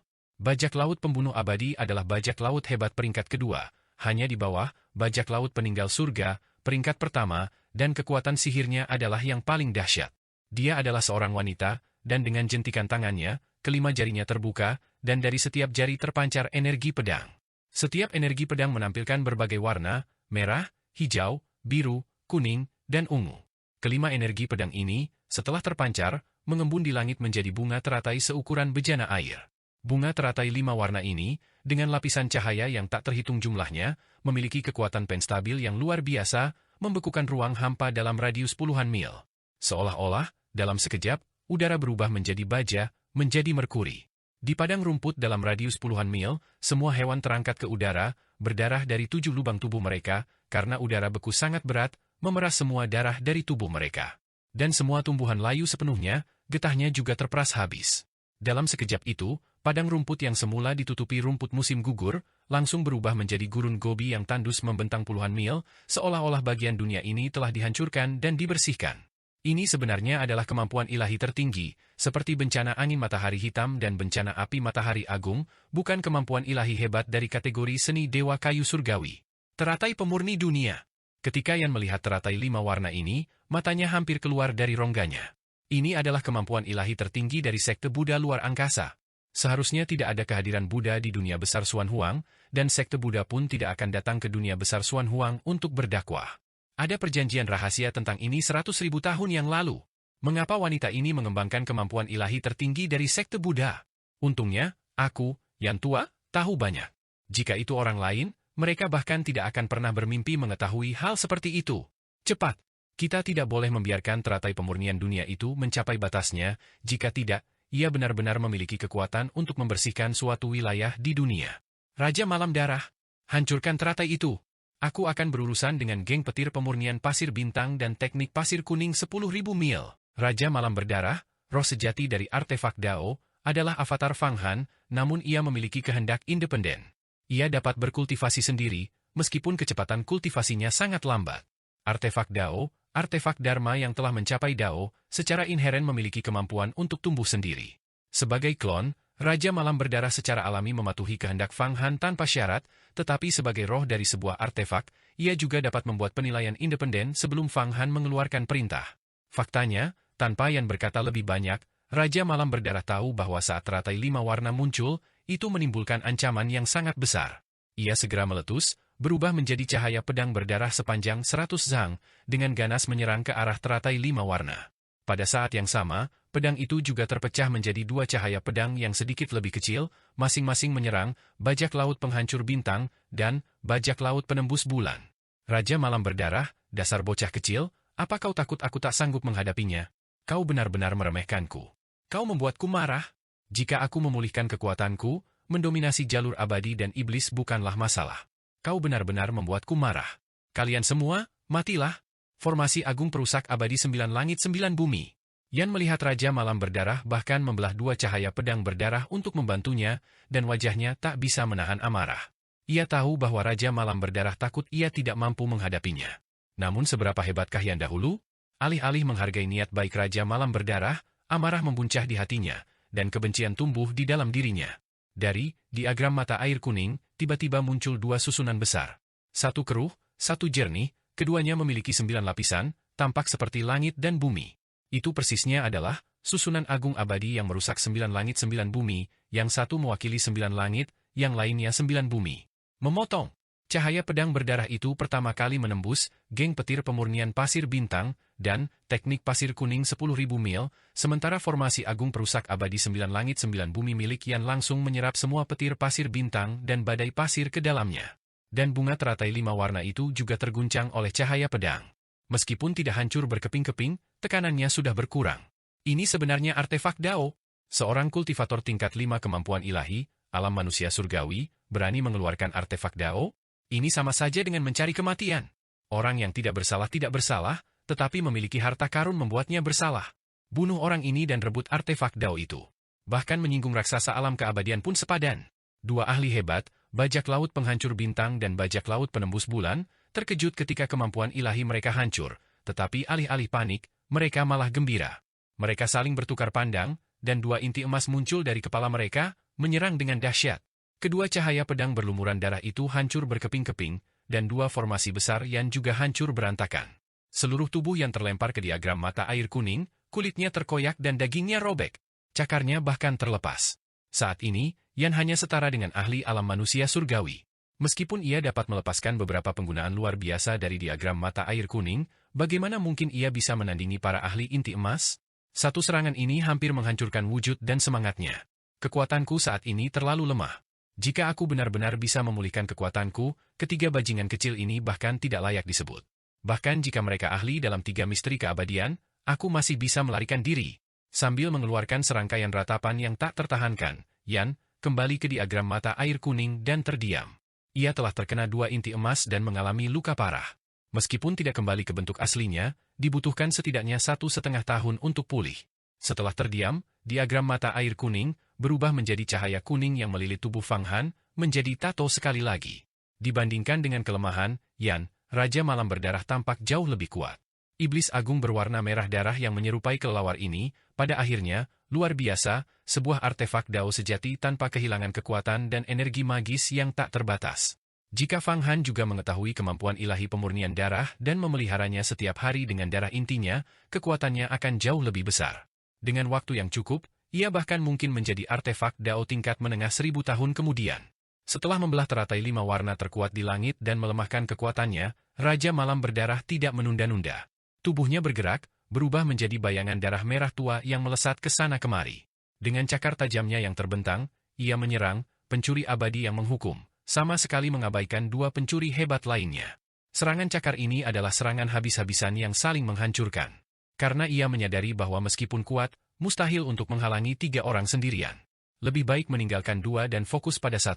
Bajak laut pembunuh abadi adalah bajak laut hebat peringkat kedua, hanya di bawah bajak laut peninggal surga, peringkat pertama, dan kekuatan sihirnya adalah yang paling dahsyat. Dia adalah seorang wanita, dan dengan jentikan tangannya, kelima jarinya terbuka, dan dari setiap jari terpancar energi pedang. Setiap energi pedang menampilkan berbagai warna, merah, hijau, biru, kuning, dan ungu. Kelima energi pedang ini, setelah terpancar, mengembun di langit menjadi bunga teratai seukuran bejana air. Bunga teratai 5 warna ini, dengan lapisan cahaya yang tak terhitung jumlahnya, memiliki kekuatan penstabil yang luar biasa, membekukan ruang hampa dalam radius puluhan mil. Seolah-olah, dalam sekejap, udara berubah menjadi baja, menjadi merkuri. Di padang rumput dalam radius puluhan mil, semua hewan terangkat ke udara, berdarah dari 7 lubang tubuh mereka, karena udara beku sangat berat, memeras semua darah dari tubuh mereka. Dan semua tumbuhan layu sepenuhnya, getahnya juga terperas habis. Dalam sekejap itu, padang rumput yang semula ditutupi rumput musim gugur, langsung berubah menjadi gurun gobi yang tandus membentang puluhan mil, seolah-olah bagian dunia ini telah dihancurkan dan dibersihkan. Ini sebenarnya adalah kemampuan ilahi tertinggi, seperti bencana angin matahari hitam dan bencana api matahari agung, bukan kemampuan ilahi hebat dari kategori seni dewa kayu surgawi. Teratai pemurni dunia. Ketika Yan melihat teratai 5 warna ini, matanya hampir keluar dari rongganya. Ini adalah kemampuan ilahi tertinggi dari sekte Buddha luar angkasa. Seharusnya tidak ada kehadiran Buddha di dunia besar Xuan Huang, dan sekte Buddha pun tidak akan datang ke dunia besar Xuan Huang untuk berdakwah. Ada perjanjian rahasia tentang ini 100.000 tahun yang lalu. Mengapa wanita ini mengembangkan kemampuan ilahi tertinggi dari sekte Buddha? Untungnya, aku, yang tua, tahu banyak. Jika itu orang lain, mereka bahkan tidak akan pernah bermimpi mengetahui hal seperti itu. Cepat! Kita tidak boleh membiarkan teratai pemurnian dunia itu mencapai batasnya, jika tidak, ia benar-benar memiliki kekuatan untuk membersihkan suatu wilayah di dunia. Raja Malam Darah, hancurkan teratai itu. Aku akan berurusan dengan geng petir pemurnian pasir bintang dan teknik pasir kuning 10.000 mil. Raja Malam Berdarah, roh sejati dari artefak Dao, adalah avatar Fang Han, namun ia memiliki kehendak independen. Ia dapat berkultivasi sendiri, meskipun kecepatan kultivasinya sangat lambat. Artefak Dao, artefak Dharma yang telah mencapai Dao, secara inheren memiliki kemampuan untuk tumbuh sendiri. Sebagai klon, Raja Malam Berdarah secara alami mematuhi kehendak Fang Han tanpa syarat, tetapi sebagai roh dari sebuah artefak, ia juga dapat membuat penilaian independen sebelum Fang Han mengeluarkan perintah. Faktanya, tanpa Yan berkata lebih banyak, Raja Malam Berdarah tahu bahwa saat teratai 5 warna muncul, itu menimbulkan ancaman yang sangat besar. Ia segera meletus, berubah menjadi cahaya pedang berdarah sepanjang 100 zang, dengan ganas menyerang ke arah teratai 5 warna. Pada saat yang sama, pedang itu juga terpecah menjadi 2 cahaya pedang yang sedikit lebih kecil, masing-masing menyerang bajak laut penghancur bintang dan bajak laut penembus bulan. Raja Malam Berdarah, dasar bocah kecil, apa kau takut aku tak sanggup menghadapinya? Kau benar-benar meremehkanku. Kau membuatku marah. Jika aku memulihkan kekuatanku, mendominasi jalur abadi dan iblis bukanlah masalah. Kau benar-benar membuatku marah. Kalian semua, matilah. Formasi agung perusak abadi 9 langit 9 bumi. Yan melihat Raja Malam Berdarah bahkan membelah 2 cahaya pedang berdarah untuk membantunya, dan wajahnya tak bisa menahan amarah. Ia tahu bahwa Raja Malam Berdarah takut ia tidak mampu menghadapinya. Namun seberapa hebatkah Yan dahulu? Alih-alih menghargai niat baik Raja Malam Berdarah, amarah membuncah di hatinya, dan kebencian tumbuh di dalam dirinya. Dari diagram mata air kuning, tiba-tiba muncul 2 susunan besar. Satu keruh, satu jernih, keduanya memiliki 9 lapisan, tampak seperti langit dan bumi. Itu persisnya adalah susunan agung abadi yang merusak 9 langit 9 bumi, yang satu mewakili 9 langit, yang lainnya 9 bumi. Memotong. Cahaya pedang berdarah itu pertama kali menembus geng petir pemurnian pasir bintang dan teknik pasir kuning 10.000 mil, sementara formasi agung perusak abadi 9 langit 9 bumi milik Yan langsung menyerap semua petir pasir bintang dan badai pasir ke dalamnya. Dan bunga teratai 5 warna itu juga terguncang oleh cahaya pedang. Meskipun tidak hancur berkeping-keping, tekanannya sudah berkurang. Ini sebenarnya artefak Dao. Seorang kultivator tingkat 5 kemampuan ilahi, alam manusia surgawi, berani mengeluarkan artefak Dao? Ini sama saja dengan mencari kematian. Orang yang tidak bersalah, tetapi memiliki harta karun membuatnya bersalah. Bunuh orang ini dan rebut artefak Dao itu. Bahkan menyinggung raksasa alam keabadian pun sepadan. Dua ahli hebat, bajak laut penghancur bintang dan bajak laut penembus bulan, terkejut ketika kemampuan ilahi mereka hancur, tetapi alih-alih panik, mereka malah gembira. Mereka saling bertukar pandang, dan dua inti emas muncul dari kepala mereka, menyerang dengan dahsyat. Kedua cahaya pedang berlumuran darah itu hancur berkeping-keping, dan dua formasi besar yang juga hancur berantakan. Seluruh tubuh yang terlempar ke diagram mata air kuning, kulitnya terkoyak dan dagingnya robek. Cakarnya bahkan terlepas. Saat ini, Yan hanya setara dengan ahli alam manusia surgawi. Meskipun ia dapat melepaskan beberapa penggunaan luar biasa dari diagram mata air kuning, bagaimana mungkin ia bisa menandingi para ahli inti emas? Satu serangan ini hampir menghancurkan wujud dan semangatnya. Kekuatanku saat ini terlalu lemah. Jika aku benar-benar bisa memulihkan kekuatanku, ketiga bajingan kecil ini bahkan tidak layak disebut. Bahkan jika mereka ahli dalam 3 misteri keabadian, aku masih bisa melarikan diri. Sambil mengeluarkan serangkaian ratapan yang tak tertahankan, Yan kembali ke diagram mata air kuning dan terdiam. Ia telah terkena 2 inti emas dan mengalami luka parah. Meskipun tidak kembali ke bentuk aslinya, dibutuhkan setidaknya 1,5 tahun untuk pulih. Setelah terdiam, diagram mata air kuning berubah menjadi cahaya kuning yang melilit tubuh Fang Han, menjadi tato sekali lagi. Dibandingkan dengan kelemahan, Yan, Raja Malam Berdarah tampak jauh lebih kuat. Iblis agung berwarna merah darah yang menyerupai kelelawar ini, pada akhirnya, luar biasa, sebuah artefak Dao sejati tanpa kehilangan kekuatan dan energi magis yang tak terbatas. Jika Fang Han juga mengetahui kemampuan ilahi pemurnian darah dan memeliharanya setiap hari dengan darah intinya, kekuatannya akan jauh lebih besar. Dengan waktu yang cukup, ia bahkan mungkin menjadi artefak Dao tingkat menengah 1000 tahun kemudian. Setelah membelah teratai 5 warna terkuat di langit dan melemahkan kekuatannya, Raja Malam Berdarah tidak menunda-nunda. Tubuhnya bergerak, berubah menjadi bayangan darah merah tua yang melesat ke sana kemari. Dengan cakar tajamnya yang terbentang, ia menyerang pencuri abadi yang menghukum, sama sekali mengabaikan 2 pencuri hebat lainnya. Serangan cakar ini adalah serangan habis-habisan yang saling menghancurkan. Karena ia menyadari bahwa meskipun kuat, mustahil untuk menghalangi 3 orang sendirian. Lebih baik meninggalkan 2 dan fokus pada 1.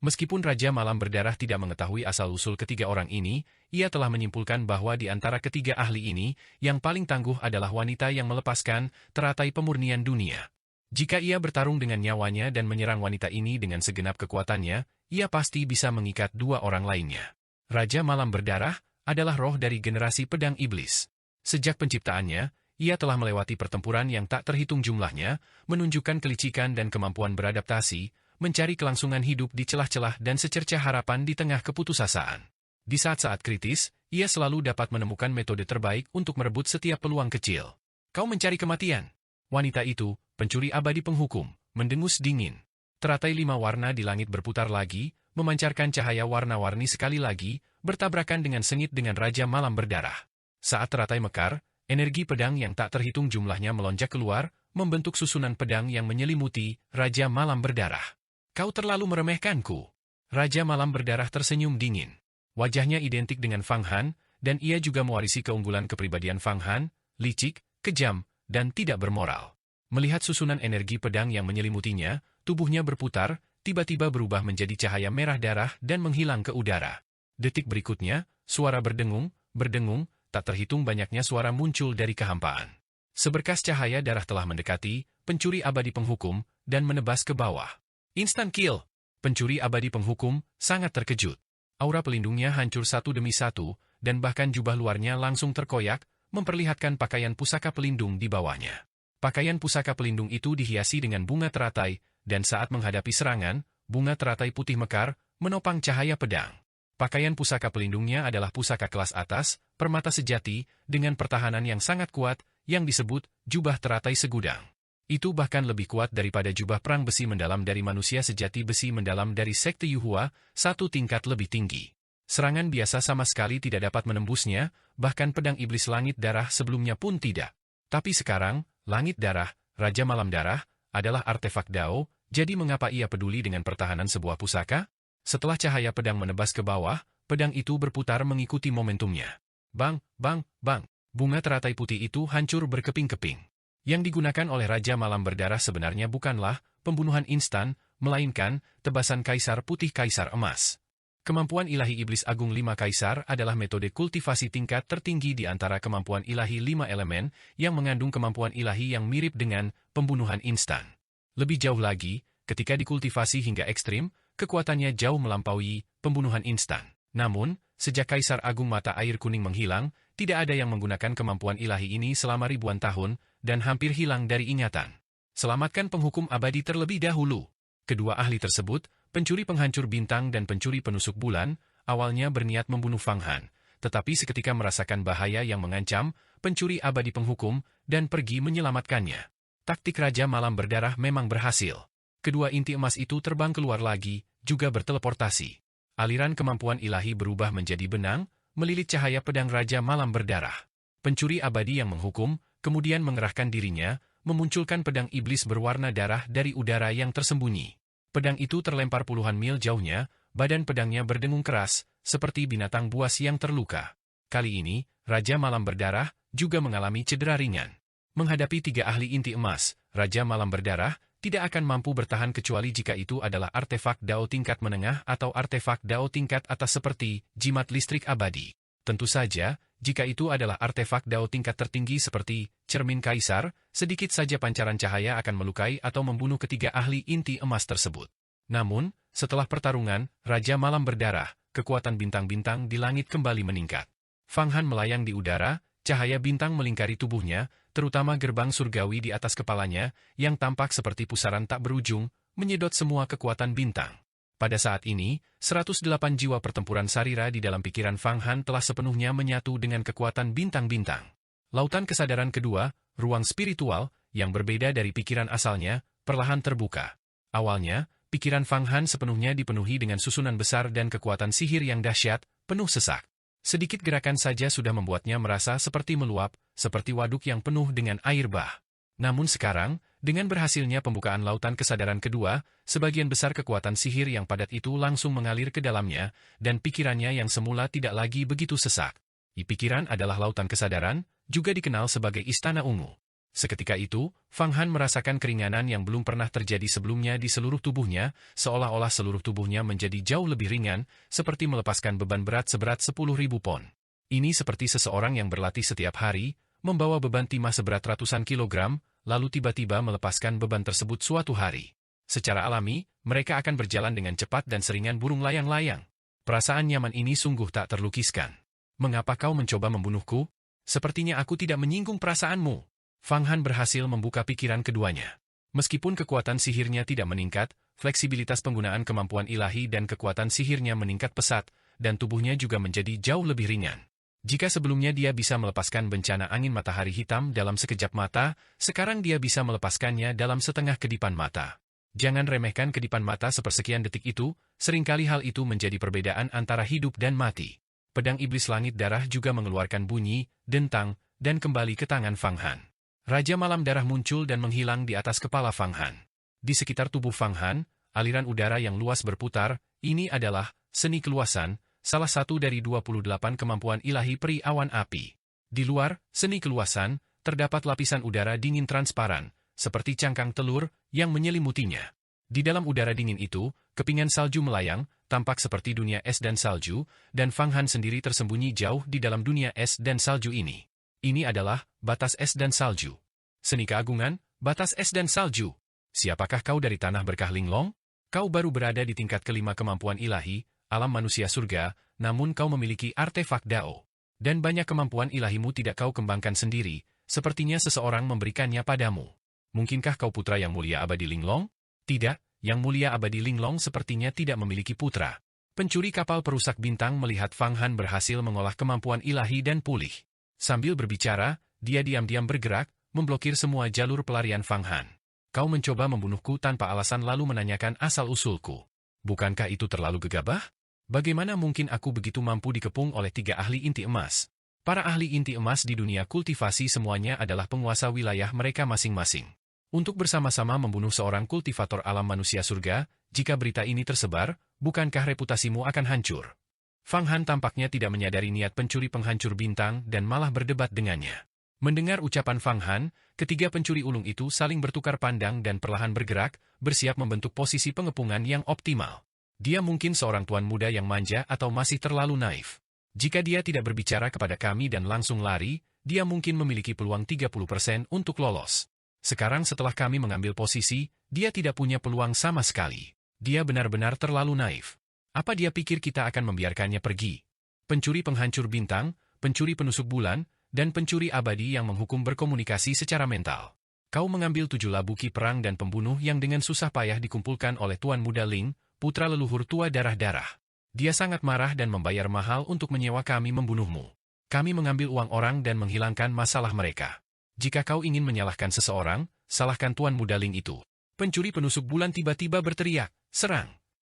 Meskipun Raja Malam Berdarah tidak mengetahui asal-usul ketiga orang ini, ia telah menyimpulkan bahwa di antara ketiga ahli ini, yang paling tangguh adalah wanita yang melepaskan teratai pemurnian dunia. Jika ia bertarung dengan nyawanya dan menyerang wanita ini dengan segenap kekuatannya, ia pasti bisa mengikat 2 orang lainnya. Raja Malam Berdarah adalah roh dari generasi pedang iblis. Sejak penciptaannya, ia telah melewati pertempuran yang tak terhitung jumlahnya, menunjukkan kelicikan dan kemampuan beradaptasi, mencari kelangsungan hidup di celah-celah dan secercah harapan di tengah keputusasaan. Di saat-saat kritis, ia selalu dapat menemukan metode terbaik untuk merebut setiap peluang kecil. Kau mencari kematian. Wanita itu, pencuri abadi penghukum, mendengus dingin. Teratai 5 warna di langit berputar lagi, memancarkan cahaya warna-warni sekali lagi, bertabrakan dengan sengit dengan Raja Malam Berdarah. Saat teratai mekar, energi pedang yang tak terhitung jumlahnya melonjak keluar, membentuk susunan pedang yang menyelimuti Raja Malam Berdarah. Kau terlalu meremehkanku. Raja Malam Berdarah tersenyum dingin. Wajahnya identik dengan Fang Han, dan ia juga mewarisi keunggulan kepribadian Fang Han, licik, kejam, dan tidak bermoral. Melihat susunan energi pedang yang menyelimutinya, tubuhnya berputar, tiba-tiba berubah menjadi cahaya merah darah dan menghilang ke udara. Detik berikutnya, suara berdengung, tak terhitung banyaknya suara muncul dari kehampaan. Seberkas cahaya darah telah mendekati pencuri abadi penghukum dan menebas ke bawah. Instant kill. Pencuri abadi penghukum sangat terkejut. Aura pelindungnya hancur satu demi satu, dan bahkan jubah luarnya langsung terkoyak, memperlihatkan pakaian pusaka pelindung di bawahnya. Pakaian pusaka pelindung itu dihiasi dengan bunga teratai, dan saat menghadapi serangan, bunga teratai putih mekar, menopang cahaya pedang. Pakaian pusaka pelindungnya adalah pusaka kelas atas, permata sejati, dengan pertahanan yang sangat kuat, yang disebut jubah teratai segudang. Itu bahkan lebih kuat daripada jubah perang besi mendalam dari manusia sejati besi mendalam dari sekte Yuhua, 1 tingkat lebih tinggi. Serangan biasa sama sekali tidak dapat menembusnya, bahkan pedang iblis langit darah sebelumnya pun tidak. Tapi sekarang, langit darah, Raja Malam Darah, adalah artefak Dao, jadi mengapa ia peduli dengan pertahanan sebuah pusaka? Setelah cahaya pedang menebas ke bawah, pedang itu berputar mengikuti momentumnya. Bang, bang, bang. Bunga teratai putih itu hancur berkeping-keping. Yang digunakan oleh Raja Malam Berdarah sebenarnya bukanlah pembunuhan instan, melainkan tebasan kaisar putih kaisar emas. Kemampuan ilahi iblis agung 5 kaisar adalah metode kultivasi tingkat tertinggi di antara kemampuan ilahi 5 elemen yang mengandung kemampuan ilahi yang mirip dengan pembunuhan instan. Lebih jauh lagi, ketika dikultivasi hingga ekstrim, kekuatannya jauh melampaui pembunuhan instan. Namun, sejak Kaisar Agung Mata Air Kuning menghilang, tidak ada yang menggunakan kemampuan ilahi ini selama ribuan tahun, dan hampir hilang dari ingatan. Selamatkan penghukum abadi terlebih dahulu. Kedua ahli tersebut, pencuri penghancur bintang dan pencuri penusuk bulan, awalnya berniat membunuh Fang Han, tetapi seketika merasakan bahaya yang mengancam, pencuri abadi penghukum, dan pergi menyelamatkannya. Taktik Raja Malam Berdarah memang berhasil. Kedua inti emas itu terbang keluar lagi, juga berteleportasi. Aliran kemampuan ilahi berubah menjadi benang, melilit cahaya pedang Raja Malam Berdarah. Pencuri abadi yang menghukum, kemudian mengerahkan dirinya, memunculkan pedang iblis berwarna darah dari udara yang tersembunyi. Pedang itu terlempar puluhan mil jauhnya, badan pedangnya berdengung keras, seperti binatang buas yang terluka. Kali ini, Raja Malam Berdarah juga mengalami cedera ringan. Menghadapi 3 ahli inti emas, Raja Malam Berdarah tidak akan mampu bertahan kecuali jika itu adalah artefak Dao tingkat menengah atau artefak Dao tingkat atas seperti jimat listrik abadi. Tentu saja, jika itu adalah artefak Dao tingkat tertinggi seperti cermin kaisar, sedikit saja pancaran cahaya akan melukai atau membunuh ketiga ahli inti emas tersebut. Namun, setelah pertarungan, Raja Malam Berdarah, kekuatan bintang-bintang di langit kembali meningkat. Fang Han melayang di udara, cahaya bintang melingkari tubuhnya, terutama gerbang surgawi di atas kepalanya, yang tampak seperti pusaran tak berujung, menyedot semua kekuatan bintang. Pada saat ini, 108 jiwa pertempuran Sarira di dalam pikiran Fang Han telah sepenuhnya menyatu dengan kekuatan bintang-bintang. Lautan kesadaran kedua, ruang spiritual, yang berbeda dari pikiran asalnya, perlahan terbuka. Awalnya, pikiran Fang Han sepenuhnya dipenuhi dengan susunan besar dan kekuatan sihir yang dahsyat, penuh sesak. Sedikit gerakan saja sudah membuatnya merasa seperti meluap, seperti waduk yang penuh dengan air bah. Namun sekarang, dengan berhasilnya pembukaan lautan kesadaran kedua, sebagian besar kekuatan sihir yang padat itu langsung mengalir ke dalamnya, dan pikirannya yang semula tidak lagi begitu sesak. Pikiran adalah lautan kesadaran, juga dikenal sebagai Istana Ungu. Seketika itu, Fang Han merasakan keringanan yang belum pernah terjadi sebelumnya di seluruh tubuhnya, seolah-olah seluruh tubuhnya menjadi jauh lebih ringan, seperti melepaskan beban berat seberat 10.000 pon. Ini seperti seseorang yang berlatih setiap hari, membawa beban timah seberat ratusan kilogram, lalu tiba-tiba melepaskan beban tersebut suatu hari. Secara alami, mereka akan berjalan dengan cepat dan seringan burung layang-layang. Perasaan nyaman ini sungguh tak terlukiskan. Mengapa kau mencoba membunuhku? Sepertinya aku tidak menyinggung perasaanmu. Fang Han berhasil membuka pikiran keduanya. Meskipun kekuatan sihirnya tidak meningkat, fleksibilitas penggunaan kemampuan ilahi dan kekuatan sihirnya meningkat pesat, dan tubuhnya juga menjadi jauh lebih ringan. Jika sebelumnya dia bisa melepaskan bencana angin matahari hitam dalam sekejap mata, sekarang dia bisa melepaskannya dalam setengah kedipan mata. Jangan remehkan kedipan mata sepersekian detik itu, seringkali hal itu menjadi perbedaan antara hidup dan mati. Pedang iblis langit darah juga mengeluarkan bunyi, dentang, dan kembali ke tangan Fang Han. Raja Malam Darah muncul dan menghilang di atas kepala Fang Han. Di sekitar tubuh Fang Han, aliran udara yang luas berputar, ini adalah seni keluasan, salah satu dari 28 kemampuan ilahi peri awan api. Di luar, seni keluasan, terdapat lapisan udara dingin transparan, seperti cangkang telur, yang menyelimutinya. Di dalam udara dingin itu, kepingan salju melayang, tampak seperti dunia es dan salju, dan Fang Han sendiri tersembunyi jauh di dalam dunia es dan salju ini. Ini adalah batas es dan salju. Seni keagungan, batas es dan salju. Siapakah kau dari tanah berkah Linglong? Kau baru berada di tingkat kelima kemampuan ilahi, alam manusia surga, namun kau memiliki artefak Dao. Dan banyak kemampuan ilahimu tidak kau kembangkan sendiri, sepertinya seseorang memberikannya padamu. Mungkinkah kau putra yang mulia abadi Linglong? Tidak, yang mulia abadi Linglong sepertinya tidak memiliki putra. Pencuri kapal perusak bintang melihat Fang Han berhasil mengolah kemampuan ilahi dan pulih. Sambil berbicara, dia diam-diam bergerak, memblokir semua jalur pelarian Fang Han. Kau mencoba membunuhku tanpa alasan lalu menanyakan asal-usulku. Bukankah itu terlalu gegabah? Bagaimana mungkin aku begitu mampu dikepung oleh 3 ahli inti emas? Para ahli inti emas di dunia kultivasi semuanya adalah penguasa wilayah mereka masing-masing. Untuk bersama-sama membunuh seorang kultivator alam manusia surga, jika berita ini tersebar, bukankah reputasimu akan hancur? Fang Han tampaknya tidak menyadari niat pencuri penghancur bintang dan malah berdebat dengannya. Mendengar ucapan Fang Han, ketiga pencuri ulung itu saling bertukar pandang dan perlahan bergerak, bersiap membentuk posisi pengepungan yang optimal. Dia mungkin seorang tuan muda yang manja atau masih terlalu naif. Jika dia tidak berbicara kepada kami dan langsung lari, dia mungkin memiliki peluang 30% untuk lolos. Sekarang setelah kami mengambil posisi, dia tidak punya peluang sama sekali. Dia benar-benar terlalu naif. Apa dia pikir kita akan membiarkannya pergi? Pencuri penghancur bintang, pencuri penusuk bulan, dan pencuri abadi yang menghukum berkomunikasi secara mental. Kau mengambil 7 labuki perang dan pembunuh yang dengan susah payah dikumpulkan oleh Tuan Muda Ling, putra leluhur tua darah-darah. Dia sangat marah dan membayar mahal untuk menyewa kami membunuhmu. Kami mengambil uang orang dan menghilangkan masalah mereka. Jika kau ingin menyalahkan seseorang, salahkan Tuan Muda Ling itu. Pencuri penusuk bulan tiba-tiba berteriak, serang.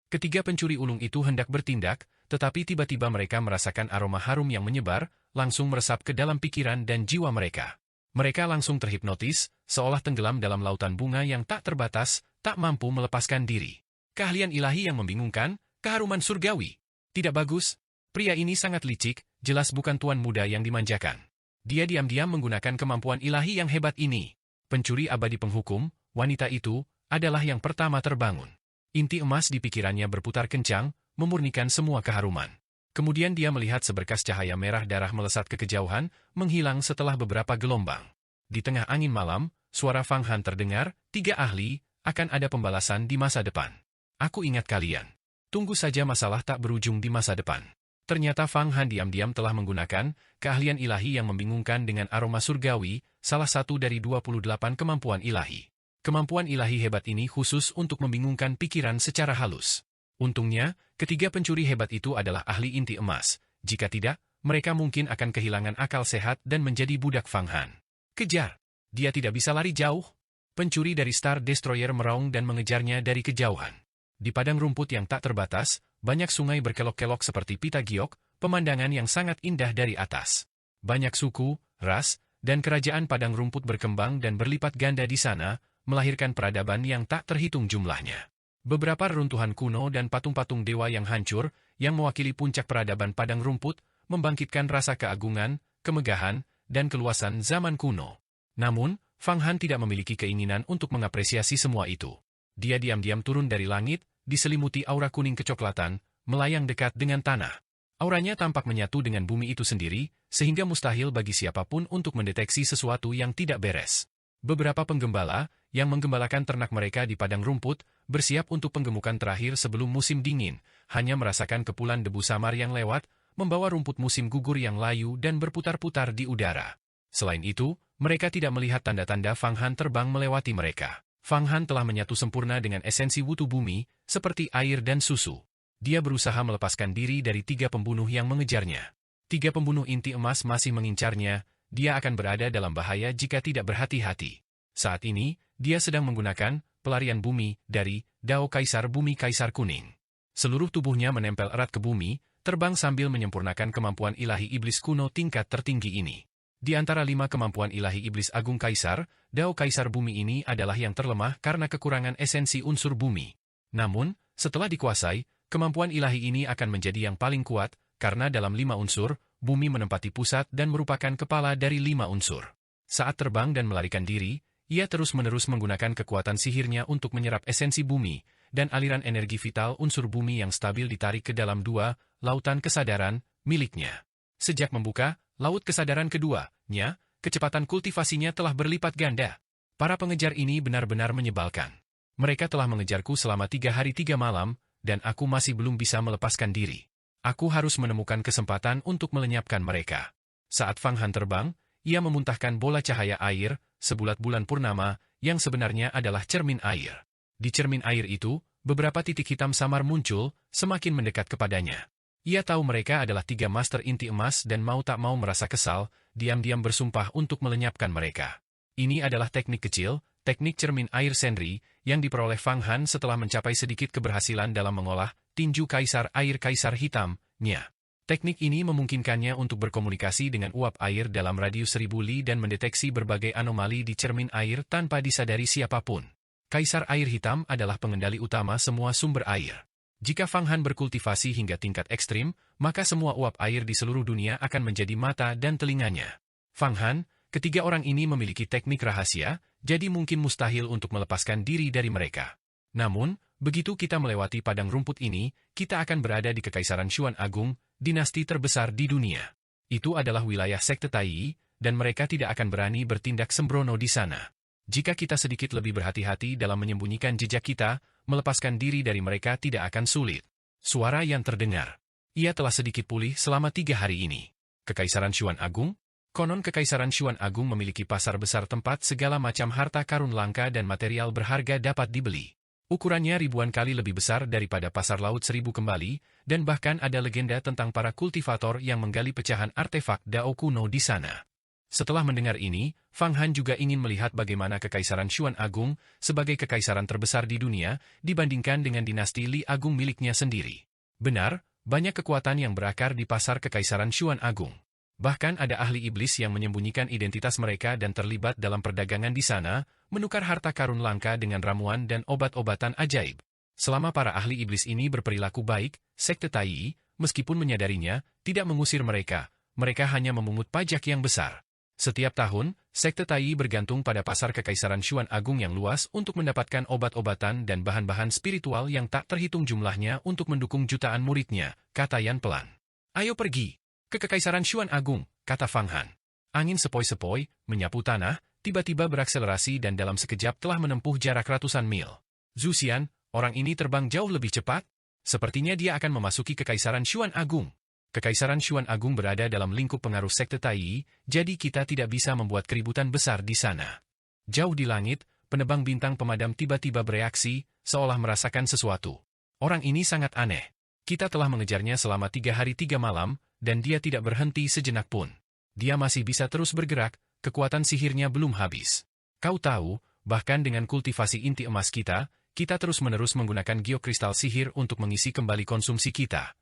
Ketiga pencuri ulung itu hendak bertindak, tetapi tiba-tiba mereka merasakan aroma harum yang menyebar, langsung meresap ke dalam pikiran dan jiwa mereka. Mereka langsung terhipnotis, seolah tenggelam dalam lautan bunga yang tak terbatas, tak mampu melepaskan diri. Keahlian ilahi yang membingungkan, keharuman surgawi. Tidak bagus. Pria ini sangat licik, jelas bukan tuan muda yang dimanjakan. Dia diam-diam menggunakan kemampuan ilahi yang hebat ini. Pencuri abadi penghukum, wanita itu, adalah yang pertama terbangun. Inti emas di pikirannya berputar kencang, memurnikan semua keharuman. Kemudian dia melihat seberkas cahaya merah darah melesat ke kejauhan, menghilang setelah beberapa gelombang. Di tengah angin malam, suara Fang Han terdengar, 3 ahli, akan ada pembalasan di masa depan. Aku ingat kalian. Tunggu saja masalah tak berujung di masa depan. Ternyata Fang Han diam-diam telah menggunakan keahlian ilahi yang membingungkan dengan aroma surgawi, salah satu dari 28 kemampuan ilahi. Kemampuan ilahi hebat ini khusus untuk membingungkan pikiran secara halus. Untungnya, ketiga pencuri hebat itu adalah ahli inti emas. Jika tidak, mereka mungkin akan kehilangan akal sehat dan menjadi budak Fang Han. Kejar! Dia tidak bisa lari jauh. Pencuri dari Star Destroyer meraung dan mengejarnya dari kejauhan. Di padang rumput yang tak terbatas, banyak sungai berkelok-kelok seperti pita giok, pemandangan yang sangat indah dari atas. Banyak suku, ras, dan kerajaan padang rumput berkembang dan berlipat ganda di sana, melahirkan peradaban yang tak terhitung jumlahnya. Beberapa reruntuhan kuno dan patung-patung dewa yang hancur, yang mewakili puncak peradaban padang rumput, membangkitkan rasa keagungan, kemegahan, dan keluasan zaman kuno. Namun, Fang Han tidak memiliki keinginan untuk mengapresiasi semua itu. Dia diam-diam turun dari langit, diselimuti aura kuning kecoklatan, melayang dekat dengan tanah. Auranya tampak menyatu dengan bumi itu sendiri, sehingga mustahil bagi siapapun untuk mendeteksi sesuatu yang tidak beres. Beberapa penggembala, yang menggembalakan ternak mereka di padang rumput, bersiap untuk penggemukan terakhir sebelum musim dingin, hanya merasakan kepulan debu samar yang lewat, membawa rumput musim gugur yang layu dan berputar-putar di udara. Selain itu, mereka tidak melihat tanda-tanda Fang Han terbang melewati mereka. Fang Han telah menyatu sempurna dengan esensi wutu bumi, seperti air dan susu. Dia berusaha melepaskan diri dari 3 pembunuh yang mengejarnya. 3 pembunuh inti emas masih mengincarnya, dia akan berada dalam bahaya jika tidak berhati-hati. Saat ini, dia sedang menggunakan pelarian bumi dari Dao Kaisar Bumi Kaisar Kuning. Seluruh tubuhnya menempel erat ke bumi, terbang sambil menyempurnakan kemampuan ilahi iblis kuno tingkat tertinggi ini. Di antara 5 kemampuan ilahi iblis agung Kaisar, Dao Kaisar Bumi ini adalah yang terlemah karena kekurangan esensi unsur bumi. Namun, setelah dikuasai, kemampuan ilahi ini akan menjadi yang paling kuat, karena dalam 5 unsur, bumi menempati pusat dan merupakan kepala dari 5 unsur. Saat terbang dan melarikan diri, ia terus-menerus menggunakan kekuatan sihirnya untuk menyerap esensi bumi, dan aliran energi vital unsur bumi yang stabil ditarik ke dalam 2 lautan kesadaran miliknya. Sejak membuka laut kesadaran keduanya, kecepatan kultivasinya telah berlipat ganda. Para pengejar ini benar-benar menyebalkan. Mereka telah mengejarku selama 3 hari 3 malam, dan aku masih belum bisa melepaskan diri. Aku harus menemukan kesempatan untuk melenyapkan mereka. Saat Fang Han terbang, ia memuntahkan bola cahaya air, sebulat bulan purnama, yang sebenarnya adalah cermin air. Di cermin air itu, beberapa titik hitam samar muncul, semakin mendekat kepadanya. Ia tahu mereka adalah 3 master inti emas dan mau tak mau merasa kesal, diam-diam bersumpah untuk melenyapkan mereka. Ini adalah teknik kecil, teknik cermin air Senri, yang diperoleh Fang Han setelah mencapai sedikit keberhasilan dalam mengolah tinju kaisar air kaisar hitam-nya. Teknik ini memungkinkannya untuk berkomunikasi dengan uap air dalam radius 1000 li dan mendeteksi berbagai anomali di cermin air tanpa disadari siapapun. Kaisar Air Hitam adalah pengendali utama semua sumber air. Jika Fang Han berkultivasi hingga tingkat ekstrim, maka semua uap air di seluruh dunia akan menjadi mata dan telinganya. Fang Han, ketiga orang ini memiliki teknik rahasia, jadi mungkin mustahil untuk melepaskan diri dari mereka. Namun, begitu kita melewati padang rumput ini, kita akan berada di Kekaisaran Xuan Agung, dinasti terbesar di dunia. Itu adalah wilayah sekte Tai, dan mereka tidak akan berani bertindak sembrono di sana. Jika kita sedikit lebih berhati-hati dalam menyembunyikan jejak kita, melepaskan diri dari mereka tidak akan sulit. Suara yang terdengar. Ia telah sedikit pulih selama 3 hari ini. Kekaisaran Xuan Agung? Konon Kekaisaran Xuan Agung memiliki pasar besar tempat segala macam harta karun langka dan material berharga dapat dibeli. Ukurannya ribuan kali lebih besar daripada pasar laut 1000 kembali, dan bahkan ada legenda tentang para kultivator yang menggali pecahan artefak Dao kuno di sana. Setelah mendengar ini, Fang Han juga ingin melihat bagaimana Kekaisaran Xuan Agung sebagai kekaisaran terbesar di dunia dibandingkan dengan dinasti Li Agung miliknya sendiri. Benar, banyak kekuatan yang berakar di pasar Kekaisaran Xuan Agung. Bahkan ada ahli iblis yang menyembunyikan identitas mereka dan terlibat dalam perdagangan di sana, menukar harta karun langka dengan ramuan dan obat-obatan ajaib. Selama para ahli iblis ini berperilaku baik, sekte Tai, meskipun menyadarinya, tidak mengusir mereka, mereka hanya memungut pajak yang besar. Setiap tahun, sekte Tai bergantung pada pasar Kekaisaran Xuan Agung yang luas untuk mendapatkan obat-obatan dan bahan-bahan spiritual yang tak terhitung jumlahnya untuk mendukung jutaan muridnya, kata Yan pelan. Ayo pergi ke Kekaisaran Xuan Agung, kata Fang Han. Angin sepoi-sepoi, menyapu tanah, tiba-tiba berakselerasi dan dalam sekejap telah menempuh jarak ratusan mil. Zhu Xian, orang ini terbang jauh lebih cepat? Sepertinya dia akan memasuki Kekaisaran Xuan Agung. Kekaisaran Xuan Agung berada dalam lingkup pengaruh sekte Tai, jadi kita tidak bisa membuat keributan besar di sana. Jauh di langit, penebang bintang pemadam tiba-tiba bereaksi, seolah merasakan sesuatu. Orang ini sangat aneh. Kita telah mengejarnya selama 3 hari 3 malam, dan dia tidak berhenti sejenak pun. Dia masih bisa terus bergerak, kekuatan sihirnya belum habis. Kau tahu, bahkan dengan kultivasi inti emas kita terus-menerus menggunakan geokristal sihir untuk mengisi kembali konsumsi kita.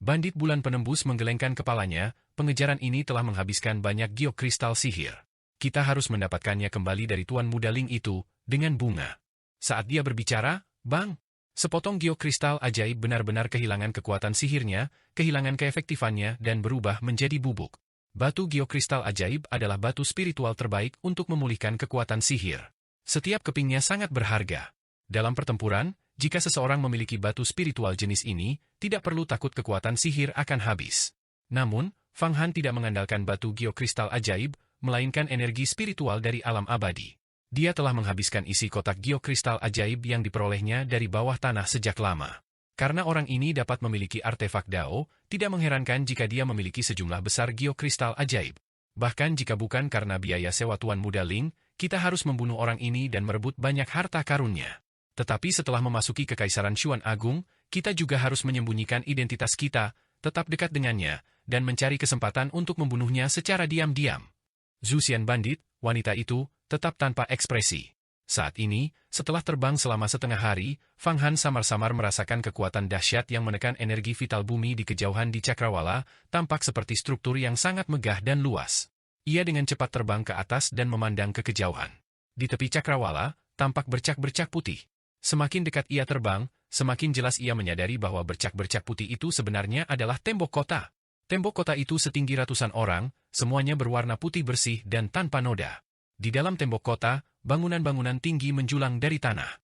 Bandit bulan penembus menggelengkan kepalanya, pengejaran ini telah menghabiskan banyak geokristal sihir. Kita harus mendapatkannya kembali dari Tuan Muda Ling itu, dengan bunga. Saat dia berbicara, bang, sepotong geokristal ajaib benar-benar kehilangan kekuatan sihirnya, kehilangan keefektifannya dan berubah menjadi bubuk. Batu geokristal ajaib adalah batu spiritual terbaik untuk memulihkan kekuatan sihir. Setiap kepingnya sangat berharga. Dalam pertempuran, jika seseorang memiliki batu spiritual jenis ini, tidak perlu takut kekuatan sihir akan habis. Namun, Fang Han tidak mengandalkan batu geokristal ajaib, melainkan energi spiritual dari alam abadi. Dia telah menghabiskan isi kotak geokristal ajaib yang diperolehnya dari bawah tanah sejak lama. Karena orang ini dapat memiliki artefak Dao, tidak mengherankan jika dia memiliki sejumlah besar geokristal ajaib. Bahkan jika bukan karena biaya sewa Tuan Muda Ling, kita harus membunuh orang ini dan merebut banyak harta karunnya. Tetapi setelah memasuki Kekaisaran Xuan Agung, kita juga harus menyembunyikan identitas kita, tetap dekat dengannya, dan mencari kesempatan untuk membunuhnya secara diam-diam. Zhu Xian bandit, wanita itu, tetap tanpa ekspresi. Saat ini, setelah terbang selama setengah hari, Fang Han samar-samar merasakan kekuatan dahsyat yang menekan energi vital bumi di kejauhan di Cakrawala, tampak seperti struktur yang sangat megah dan luas. Ia dengan cepat terbang ke atas dan memandang ke kejauhan. Di tepi Cakrawala, tampak bercak-bercak putih. Semakin dekat ia terbang, semakin jelas ia menyadari bahwa bercak-bercak putih itu sebenarnya adalah tembok kota. Tembok kota itu setinggi ratusan orang, semuanya berwarna putih bersih dan tanpa noda. Di dalam tembok kota, bangunan-bangunan tinggi menjulang dari tanah.